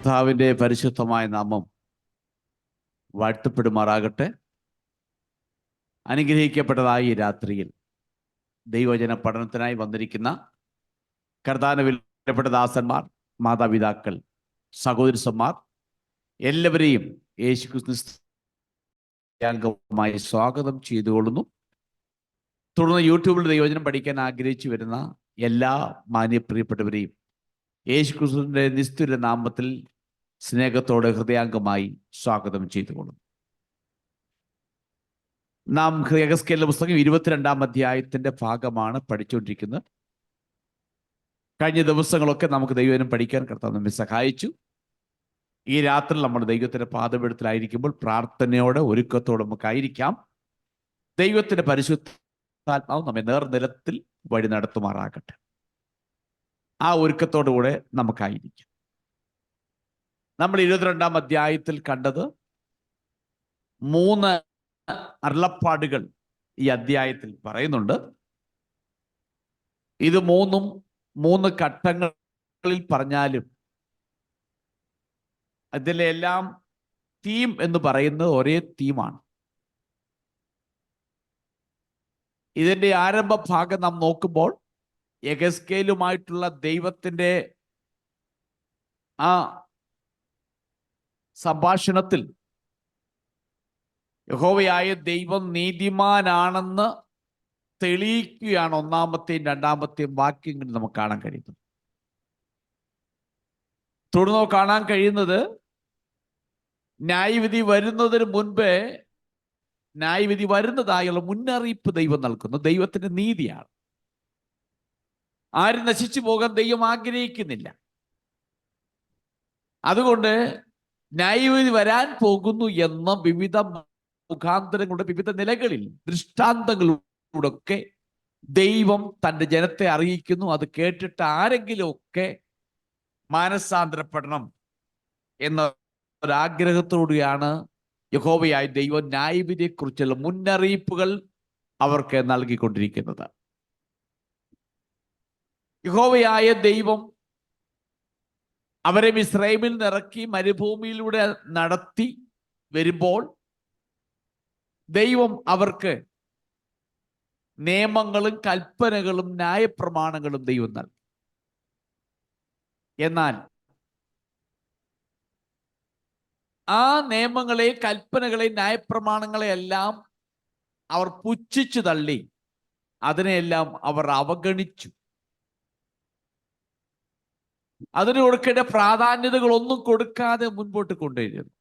കർത്താവിൻ്റെ പരിശുദ്ധമായ നാമം വാഴ്ത്തപ്പെടുമാറാകട്ടെ. അനുഗ്രഹിക്കപ്പെട്ടതായി ഈ രാത്രിയിൽ ദൈവവചന പഠനത്തിനായി വന്നിരിക്കുന്ന കർത്താവിന്റെ വിലപ്പെട്ട ദാസന്മാർ, മാതാപിതാക്കൾ, സഹോദരന്മാർ എല്ലാവരെയും യേശുക്രിസ്തുമായി സ്വാഗതം ചെയ്തുകൊള്ളുന്നു. തുടർന്ന് യൂട്യൂബിൽ ദൈവവചനം പഠിക്കാൻ ആഗ്രഹിച്ചു വരുന്ന എല്ലാ മാന്യപ്രിയപ്പെട്ടവരെയും യേശുക്രിസ്തുവിന്റെ നിസ്തുല നാമത്തിൽ സ്നേഹത്തോടെ ഹൃദയാംഗമായി സ്വാഗതം ചെയ്തുകൊള്ളുന്നു. നാം യെഹെസ്കേലിന്റെ പുസ്തകം 22-ാം അധ്യായത്തിന്റെ ഭാഗമാണ് പഠിച്ചുകൊണ്ടിരിക്കുന്നത്. കഴിഞ്ഞ ദിവസങ്ങളൊക്കെ നമുക്ക് ദൈവവചനം പഠിക്കാൻ കർത്താവ് നമ്മെ സഹായിച്ചു. ഈ രാത്രി നമ്മൾ ദൈവത്തിന്റെ പാദപീഠത്തിലായിരിക്കുമ്പോൾ പ്രാർത്ഥനയോടെ ഒരുക്കത്തോടെ നമുക്കായിരിക്കാം. ദൈവത്തിന്റെ പരിശുദ്ധാത്മാവ് നമ്മെ നേർനിലത്തിൽ വഴി നടത്തുമാറാകട്ടെ. ആ ഒരുക്കത്തോടുകൂടെ നമുക്കായിരിക്കാം. നമ്മൾ 22-ാം അധ്യായത്തിൽ കണ്ടത് 3 അരുളപ്പാടുകൾ ഈ അധ്യായത്തിൽ പറയുന്നുണ്ട്. ഇത് 3 ഘട്ടങ്ങളിൽ പറഞ്ഞാലും അതിലെല്ലാം തീം എന്ന് പറയുന്നത് ഒരേ തീമാണ്. ഇതിൻ്റെ ആരംഭ ഭാഗം നാം നോക്കുമ്പോൾ യെഹെസ്കേലുമായിട്ടുള്ള ദൈവത്തിൻ്റെ ആ സംഭാഷണത്തിൽ യഹോവയായ ദൈവം നീതിമാനാണെന്ന് തെളിയിക്കുകയാണ് 1-ാമത്തെയും 2-ാമത്തെയും വാക്യങ്ങളിൽ നമുക്ക് കാണാൻ കഴിയുന്നത്. തുടർന്ന് കാണാൻ കഴിയുന്നത് ന്യായവിധി വരുന്നതിന് മുൻപേ ന്യായവിധി വരുന്നതായുള്ള മുന്നറിയിപ്പ് ദൈവം നൽകുന്നു. ദൈവത്തിന്റെ നീതിയാണ്. ആരും നശിച്ചു പോകാൻ ദൈവം ആഗ്രഹിക്കുന്നില്ല. അതുകൊണ്ട് ന്യായവിധി വരാൻ പോകുന്നു എന്ന വിവിധ മുഖാന്തരങ്ങളുടെ വിവിധ നിലകളിൽ ദൃഷ്ടാന്തങ്ങളിലൂടെയൊക്കെ ദൈവം തൻ്റെ ജനത്തെ അറിയിക്കുന്നു. അത് കേട്ടിട്ട് ആരെങ്കിലുമൊക്കെ മാനസാന്തരപ്പെടണം എന്ന ഒരാഗ്രഹത്തോടെയാണ് യഹോവയായ ദൈവം ന്യായവിധിയെക്കുറിച്ചുള്ള മുന്നറിയിപ്പുകൾ അവർക്ക് നൽകിക്കൊണ്ടിരിക്കുന്നത്. യഹോവയായ ദൈവം അവരെ മിസ്രയീമിൽ നിറക്കി മരുഭൂമിയിലൂടെ നടത്തി വരുമ്പോൾ ദൈവം അവർക്ക് നിയമങ്ങളും കൽപ്പനകളും ന്യായപ്രമാണങ്ങളും ദൈവം നൽകി. എന്നാൽ ആ നിയമങ്ങളെ, കൽപ്പനകളെ, ന്യായപ്രമാണങ്ങളെ എല്ലാം അവർ പുച്ഛിച്ചു തള്ളി. അതിനെയെല്ലാം അവർ അവഗണിച്ചു. അതിന് കൊടുക്കേണ്ട പ്രാധാന്യതകളൊന്നും കൊടുക്കാതെ മുൻപോട്ട് കൊണ്ടുവരുന്നു.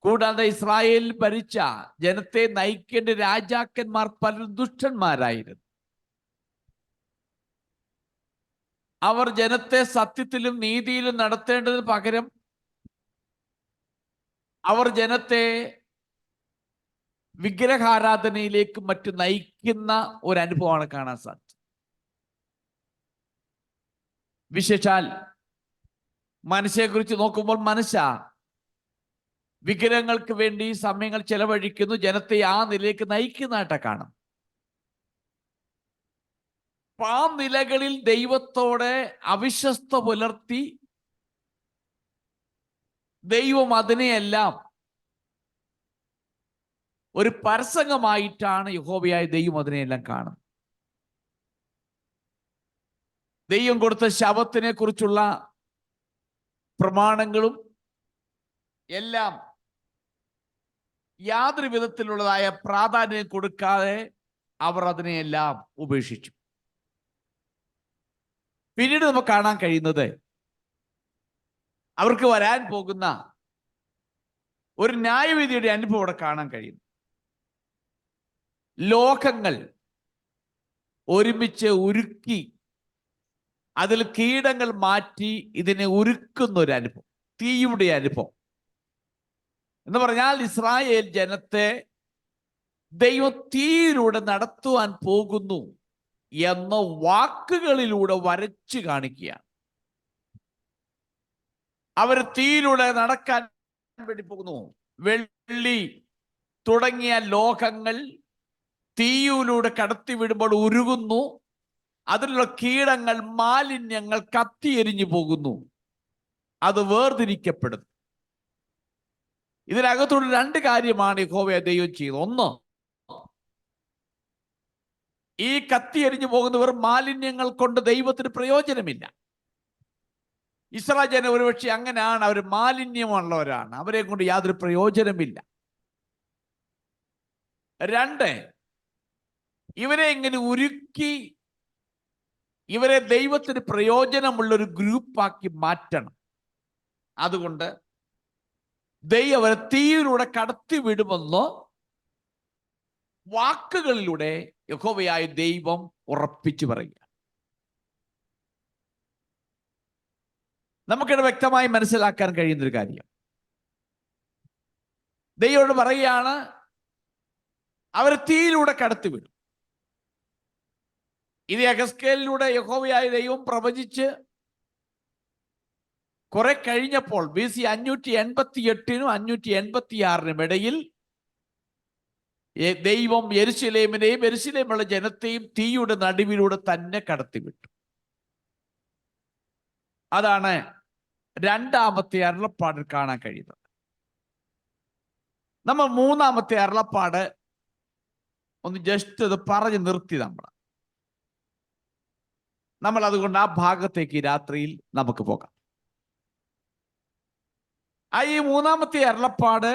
കൂടാതെ ഇസ്രായേലിൽ ഭരിച്ച ജനത്തെ നയിക്കേണ്ട രാജാക്കന്മാർ പലരും ദുഷ്ടന്മാരായിരുന്നു. അവർ ജനത്തെ സത്യത്തിലും നീതിയിലും നടത്തേണ്ടതിന് പകരം അവർ ജനത്തെ വിഗ്രഹാരാധനയിലേക്കും മറ്റും നയിക്കുന്ന ഒരു അനുഭവമാണ് കാണാൻ സാധിച്ചത്. വിശേഷാൽ മനുഷ്യയെക്കുറിച്ച് നോക്കുമ്പോൾ മനുഷ്യ വിഗ്രഹങ്ങൾക്ക് വേണ്ടി സമയങ്ങൾ ചെലവഴിക്കുന്നു, ജനത്തെ ആ നിലയിലേക്ക് നയിക്കുന്നതായിട്ട് കാണും. ആ നിലകളിൽ ദൈവത്തോടെ അവിശ്വസ്ത പുലർത്തി ദൈവം അതിനെയെല്ലാം ഒരു പരസംഗമായിട്ടാണ് യഹോവയായ ദൈവം അതിനെയെല്ലാം കാണുന്നത്. ദൈവം കൊടുത്ത ശബത്തിനെ കുറിച്ചുള്ള പ്രമാണങ്ങളും എല്ലാം യാതൊരു വിധത്തിലുള്ളതായ പ്രാധാന്യം കൊടുക്കാതെ അവർ അതിനെയെല്ലാം ഉപേക്ഷിച്ചു. പിന്നീട് നമുക്ക് കാണാൻ കഴിയുന്നത് അവർക്ക് വരാൻ പോകുന്ന ഒരു ന്യായവിധിയുടെ അനുഭവം അവിടെ കാണാൻ കഴിയുന്നു. ലോകങ്ങൾ ഒരുമിച്ച് ഉരുക്കി അതിൽ കീടങ്ങൾ മാറ്റി ഇതിനെ ഉരുക്കുന്ന ഒരു അനുഭവം, തീയുടെ അനുഭവം എന്ന് പറഞ്ഞാൽ ഇസ്രായേൽ ജനത്തെ ദൈവം തീയിലൂടെ നടത്തുവാൻ പോകുന്നു എന്ന വാക്കുകളിലൂടെ വരച്ചു കാണിക്കുകയാണ്. അവർ തീയിലൂടെ നടക്കാൻ വേണ്ടി പോകുന്നു. വെള്ളി തുടങ്ങിയ ലോഹങ്ങൾ തീയിലൂടെ കടത്തിവിടുമ്പോൾ ഉരുകുന്നു. അതിലുള്ള കീടങ്ങൾ, മാലിന്യങ്ങൾ കത്തിയെരിഞ്ഞു പോകുന്നു. അത് വേർതിരിക്കപ്പെടുന്നു. ഇതിനകത്തോട് രണ്ട് കാര്യമാണ് യഹോവ ദൈവം ചെയ്തത്. ഒന്ന്, ഈ കത്തി എരിഞ്ഞു പോകുന്നവർ മാലിന്യങ്ങൾ കൊണ്ട് ദൈവത്തിന് പ്രയോജനമില്ല. ഇസ്രായേൽ ജനം ഒരുപക്ഷെ അങ്ങനെയാണ്, അവർ മാലിന്യമുള്ളവരാണ്, അവരെ കൊണ്ട് യാതൊരു പ്രയോജനമില്ല. രണ്ട്, ഇവരെ ഇങ്ങനെ ഉരുക്കി ഇവരെ ദൈവത്തിന് പ്രയോജനമുള്ള ഒരു ഗ്രൂപ്പാക്കി മാറ്റണം. അതുകൊണ്ട് ദൈവം അവരെ തീയിലൂടെ കടത്തി വിടുമെന്ന് വാക്കുകളിലൂടെ യഹോവയായ ദൈവം ഉറപ്പിച്ചു പറയുക. നമുക്കിത് വ്യക്തമായി മനസ്സിലാക്കാൻ കഴിയുന്നൊരു കാര്യം, ദൈവത്തോട് പറയുകയാണ്, അവരെ തീയിലൂടെ കടത്തിവിടും. ഇത് യെഹെസ്കേലിലൂടെ യഹോവയായ ദൈവം പ്രവചിച്ച് കുറെ കഴിഞ്ഞപ്പോൾ BC 588-നും 586-നും ഇടയിൽ ദൈവം യെരുശലേമിനെയും യെരുശലേമുള്ള ജനത്തെയും തീയുടെ നടുവിലൂടെ തന്നെ കടത്തിവിട്ടു. അതാണ് രണ്ടാമത്തെ അരുളപ്പാടിൽ കാണാൻ കഴിയുന്നത്. നമ്മൾ മൂന്നാമത്തെ അരുളപ്പാട് ഒന്ന് ജസ്റ്റ് അത് പറഞ്ഞു നിർത്തി. നമ്മൾ അതുകൊണ്ട് ആ ഭാഗത്തേക്ക് രാത്രിയിൽ നമുക്ക് പോകാം. ഈ മൂന്നാമത്തെ അരുളപ്പാട്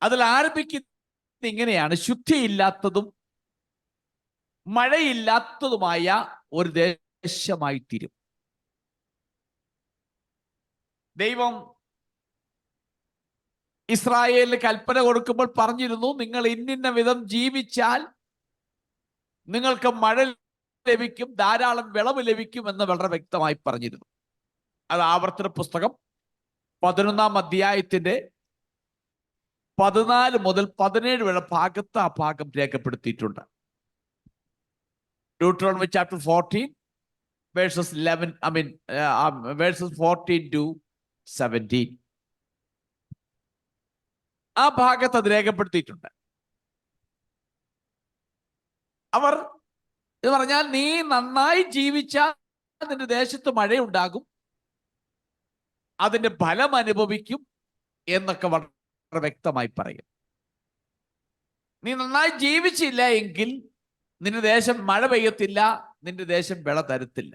അതിൽ ആരംഭിക്കുന്നത് ഇങ്ങനെയാണ്: ശുദ്ധിയില്ലാത്തതും മഴയില്ലാത്തതുമായ ഒരു ദേശമായി തീരും. ദൈവം ഇസ്രായേലിന് കൽപ്പന കൊടുക്കുമ്പോൾ പറഞ്ഞിരുന്നു, നിങ്ങൾ ഇന്നിന്ന വിധം ജീവിച്ചാൽ നിങ്ങൾക്ക് മഴ ലഭിക്കും, ധാരാളം വിളവ് ലഭിക്കും എന്ന് വളരെ വ്യക്തമായി പറഞ്ഞിരുന്നു. അത് ആവർത്തന പുസ്തകം 11-ാം അധ്യായത്തിന്റെ 14 മുതൽ 17 വരെ ഭാഗത്ത് ആ ഭാഗം രേഖപ്പെടുത്തിയിട്ടുണ്ട്. Deuteronomy chapter 14 verses 14 to 17 ആ ഭാഗത്ത് അത് രേഖപ്പെടുത്തിയിട്ടുണ്ട്. അവർ ഇത് പറഞ്ഞാൽ, നീ നന്നായി ജീവിച്ചാൽ നിന്റെ ദേശത്ത് മഴയുണ്ടാകും, അതിന്റെ ഫലം അനുഭവിക്കും എന്നൊക്കെ വളരെ വ്യക്തമായി പറയും. നീ നന്നായി ജീവിച്ചില്ല എങ്കിൽ നിന്റെ ദേശം മഴ പെയ്യത്തില്ല, നിന്റെ ദേശം വിള തരത്തില്ല.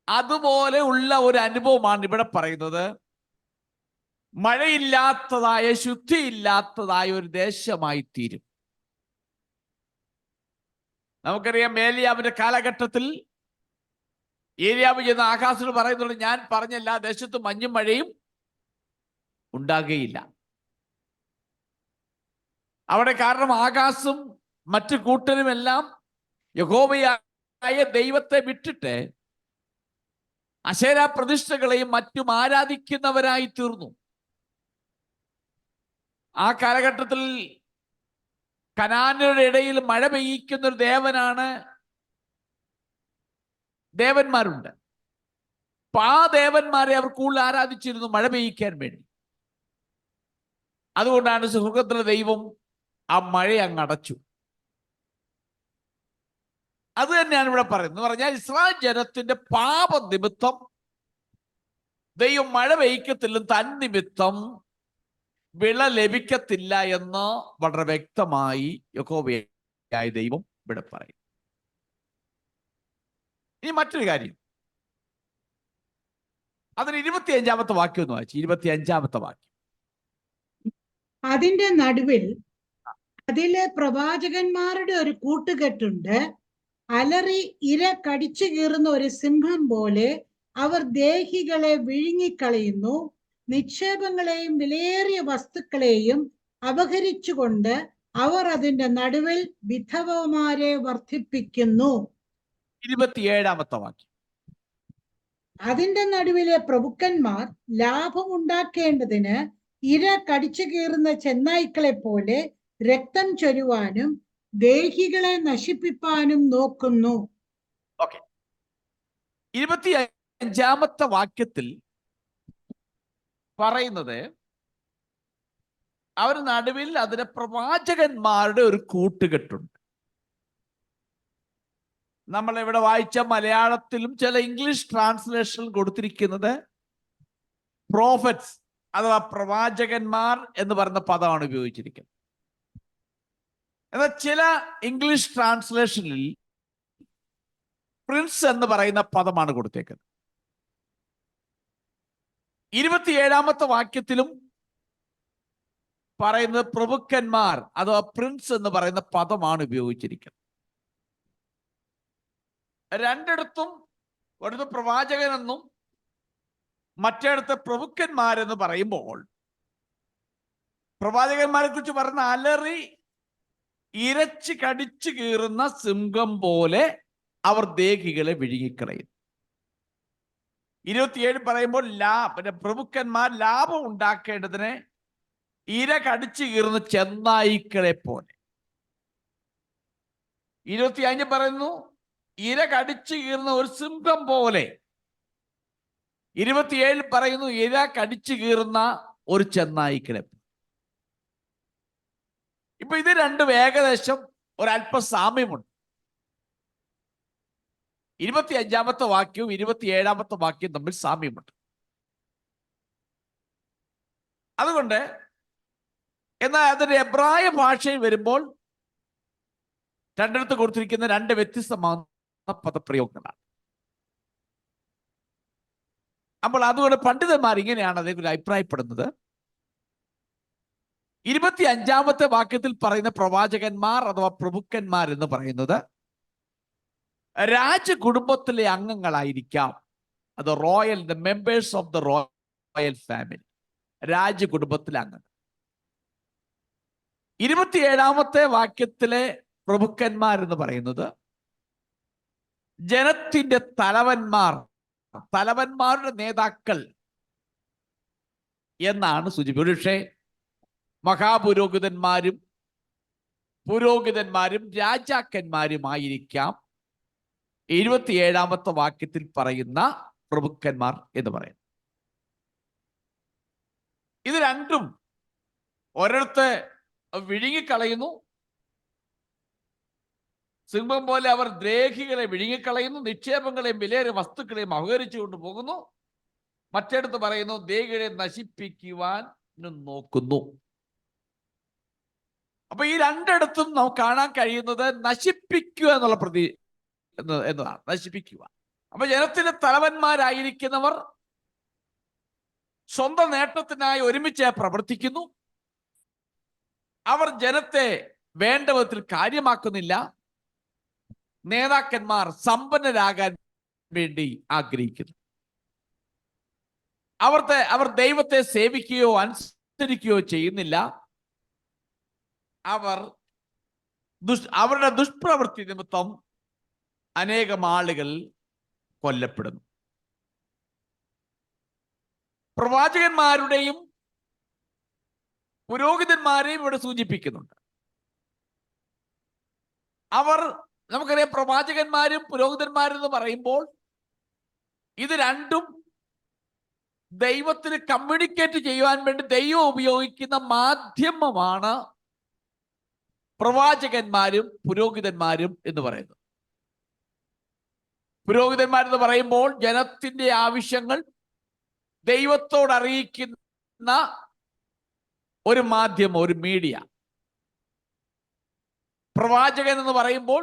അതുപോലെ ഉള്ള ഒരു അനുഭവമാണ് ഇവിടെ പറയുന്നത്. മഴയില്ലാത്തതായ, ശുദ്ധിയില്ലാത്തതായ ഒരു ദേശമായി തീരും. നമുക്കറിയാം, ഏലിയാവിന്റെ കാലഘട്ടത്തിൽ ഏലിയാവ് ചെന്ന് ആകാശത്തോട് പറയുന്നുണ്ട്, ഞാൻ പറഞ്ഞ എല്ലാ ദേശത്തും മഞ്ഞും മഴയും ഉണ്ടാകുകയില്ല. അവിടെ കാരണം ആകാശം മറ്റു കൂട്ടരുമെല്ലാം യഹോവയായ ദൈവത്തെ വിട്ടിട്ട് അശേരാ പ്രതിഷ്ഠകളെയും മറ്റും ആരാധിക്കുന്നവരായി തീർന്നു. ആ കാലഘട്ടത്തിൽ കനാന്യരുടെ ഇടയിൽ മഴ പെയ്യിക്കുന്ന ഒരു ദേവന്മാരുണ്ട്. അപ്പൊ ആ ദേവന്മാരെ അവർ കൂടുതൽ ആരാധിച്ചിരുന്നു മഴ പെയ്യിക്കാൻ വേണ്ടി. അതുകൊണ്ടാണ് സ്വർഗ്ഗത്തിലെ ദൈവം ആ മഴയെ അങ്ങ് അടച്ചു. അത് തന്നെയാണ് ഇവിടെ പറയുന്നത്. പറഞ്ഞാൽ ഇസ്രായേൽ ജനത്തിന്റെ പാപ നിമിത്തം ദൈവം മഴ പെയ്ക്കത്തില്ല, തന്നിമിത്തം വിള ലഭിക്കത്തില്ല എന്ന് വളരെ വ്യക്തമായി യഹോവയായ ദൈവം ഇവിടെ പറയും. ഇനി മറ്റൊരു കാര്യം, അതിന് 25-ാമത്തെ വാക്യം ഒന്ന് വായിച്ചു. 25-ാമത്തെ വാക്യം. അതിന്റെ നടുവിൽ അതിലെ പ്രവാചകന്മാരുടെ ഒരു കൂട്ടുകെട്ടുണ്ട്. അലറി ഇര കടിച്ചു കീറുന്ന ഒരു സിംഹം പോലെ അവർ ദേഹികളെ വിഴുങ്ങിക്കളയുന്നു. നിക്ഷേപങ്ങളെയും വിലയേറിയ വസ്തുക്കളെയും അപഹരിച്ചുകൊണ്ട് അവർ അതിന്റെ നടുവിൽ വിധവമാരെ വർദ്ധിപ്പിക്കുന്നു. 27-ാമത്തെ വാക്യം. അതിന്റെ നടുവിലെ പ്രഭുക്കന്മാർ ലാഭമുണ്ടാക്കേണ്ടതിന് ഇര കടിച്ചു കീറുന്ന ചെന്നായ്ക്കളെ പോലെ രക്തം ചൊരുവാനും ദേഹികളെ നശിപ്പിപ്പാനും നോക്കുന്നു. 25-ാമത്തെ വാക്യത്തിൽ പറയുന്നത്, അവർ നടുവിൽ അതിന് പ്രവാചകന്മാരുടെ ഒരു കൂട്ടുകെട്ടുണ്ട്. നമ്മൾ ഇവിടെ വായിച്ച മലയാളത്തിലും ചില ഇംഗ്ലീഷ് ട്രാൻസ്ലേഷൻ കൊടുത്തിരിക്കുന്നത് പ്രോഫറ്റ്സ് അഥവാ പ്രവാചകന്മാർ എന്ന് പറയുന്ന പദമാണ് ഉപയോഗിച്ചിരിക്കുന്നത്. എന്നാൽ ചില ഇംഗ്ലീഷ് ട്രാൻസ്ലേഷനിൽ പ്രിൻസ് എന്ന് പറയുന്ന പദമാണ് കൊടുത്തേക്കുന്നത്. 27-ാമത്തെ വാക്യത്തിലും പറയുന്നത് പ്രഭുക്കന്മാർ അഥവാ പ്രിൻസ് എന്ന് പറയുന്ന പദമാണ് ഉപയോഗിച്ചിരിക്കുന്നത്. രണ്ടിടത്തും ഒരിടത്ത് പ്രവാചകനെന്നും മറ്റേടത്ത് പ്രഭുക്കന്മാരെന്ന് പറയുമ്പോൾ പ്രവാചകന്മാരെ കുറിച്ച് പറഞ്ഞ അലറി ഇരച്ച് കടിച്ചു കീറുന്ന സിംഹം പോലെ അവർ ദേഹികളെ വിഴുങ്ങിക്കളയുന്നു. 27 പറയുമ്പോൾ പിന്നെ പ്രഭുക്കന്മാർ ലാഭം ഉണ്ടാക്കേണ്ടതിന് ഇര കടിച്ചു കീറുന്ന ചെന്നായ്ക്കളെ പോലെ. 25 പറയുന്നു ഇര കടിച്ചു കീറുന്ന ഒരു സിംഹം പോലെ. 27 പറയുന്നു ഇര കടിച്ചു കീറുന്ന ഒരു ചെന്നായ്ക്കളെ. ഇപ്പൊ ഇത് രണ്ടും ഏകദേശം ഒരല്പ സാമ്യമുണ്ട്. 25-ാമത്തെ വാക്യവും 27-ാമത്തെ വാക്യവും തമ്മിൽ സാമ്യമുണ്ട്. അതുകൊണ്ട് എന്നാൽ അതിന്റെ എബ്രായ ഭാഷയിൽ വരുമ്പോൾ രണ്ടിടത്ത് കൊടുത്തിരിക്കുന്ന രണ്ട് വ്യത്യസ്തമായ പദപ്രയോഗങ്ങളാണ്. അപ്പോൾ അതുകൊണ്ട് പണ്ഡിതന്മാർ ഇങ്ങനെയാണ് അതേക്കുറിച്ച് അഭിപ്രായപ്പെടുന്നത്. 25-ാമത്തെ വാക്യത്തിൽ പറയുന്ന പ്രവാചകന്മാർ അഥവാ പ്രഭുക്കന്മാർ എന്ന് പറയുന്നത് രാജകുടുംബത്തിലെ അംഗങ്ങളായിരിക്കാം. അത് royal, the members of the royal family, രാജകുടുംബത്തിലെ അംഗങ്ങൾ. 27-ാമത്തെ വാക്യത്തിലെ പ്രഭുക്കന്മാർ എന്ന് പറയുന്നത് ജനത്തിന്റെ തലവന്മാർ, തലവന്മാരുടെ നേതാക്കൾ എന്നാണ് സൂചിപ്പിക്കുന്നത്. പക്ഷേ മഹാപുരോഹിതന്മാരും പുരോഹിതന്മാരും രാജാക്കന്മാരുമായിരിക്കാം 27-ാമത്തെ വാക്യത്തിൽ പറയുന്ന പ്രഭുക്കന്മാർ എന്ന് പറയുന്നത്. ഇത് രണ്ടും ഒരിടത്ത് വിഴുങ്ങിക്കളയുന്നു, സിംഹം പോലെ അവർ ദ്രോഹികളെ വിഴുങ്ങിക്കളയുന്നു, നിക്ഷേപങ്ങളെയും വിലയേറിയ വസ്തുക്കളെയും അപഹരിച്ചു കൊണ്ടുപോകുന്നു. മറ്റിടത്ത് പറയുന്നു ദേഹികളെ നശിപ്പിക്കുവാൻ നോക്കുന്നു. അപ്പൊ ഈ രണ്ടിടത്തും നമുക്ക് കാണാൻ കഴിയുന്നത് നശിപ്പിക്കുക എന്നുള്ള എന്നതാണ്, നശിപ്പിക്കുക. അപ്പൊ ജനത്തിന്റെ തലവന്മാരായിരിക്കുന്നവർ സ്വന്തം നേട്ടത്തിനായി ഒരുമിച്ച് പ്രവർത്തിക്കുന്നു. അവർ ജനത്തെ വേണ്ട വിധത്തിൽ കാര്യമാക്കുന്നില്ല. നേതാക്കന്മാർ സമ്പന്നരാകാൻ വേണ്ടി ആഗ്രഹിക്കുന്നു. അവർ ദൈവത്തെ സേവിക്കുകയോ അനുസരിക്കുകയോ ചെയ്യുന്നില്ല. അവരുടെ ദുഷ്പ്രവൃത്തി നിമിത്തം അനേകം ആളുകൾ കൊല്ലപ്പെടുന്നു. പ്രവാചകന്മാരുടെയും പുരോഹിതന്മാരെയും ഇവിടെ സൂചിപ്പിക്കുന്നുണ്ട്. നമുക്കറിയാം പ്രവാചകന്മാരും പുരോഹിതന്മാരും എന്ന് പറയുമ്പോൾ ഇത് രണ്ടും ദൈവത്തിന് കമ്മ്യൂണിക്കേറ്റ് ചെയ്യുവാൻ വേണ്ടി ദൈവം ഉപയോഗിക്കുന്ന മാധ്യമമാണ് പ്രവാചകന്മാരും പുരോഹിതന്മാരും എന്ന് പറയുന്നത്. പുരോഹിതന്മാരെന്ന് പറയുമ്പോൾ ജനത്തിന്റെ ആവശ്യങ്ങൾ ദൈവത്തോട് അറിയിക്കുന്ന ഒരു മാധ്യമം, ഒരു മീഡിയ. പ്രവാചകൻ എന്ന് പറയുമ്പോൾ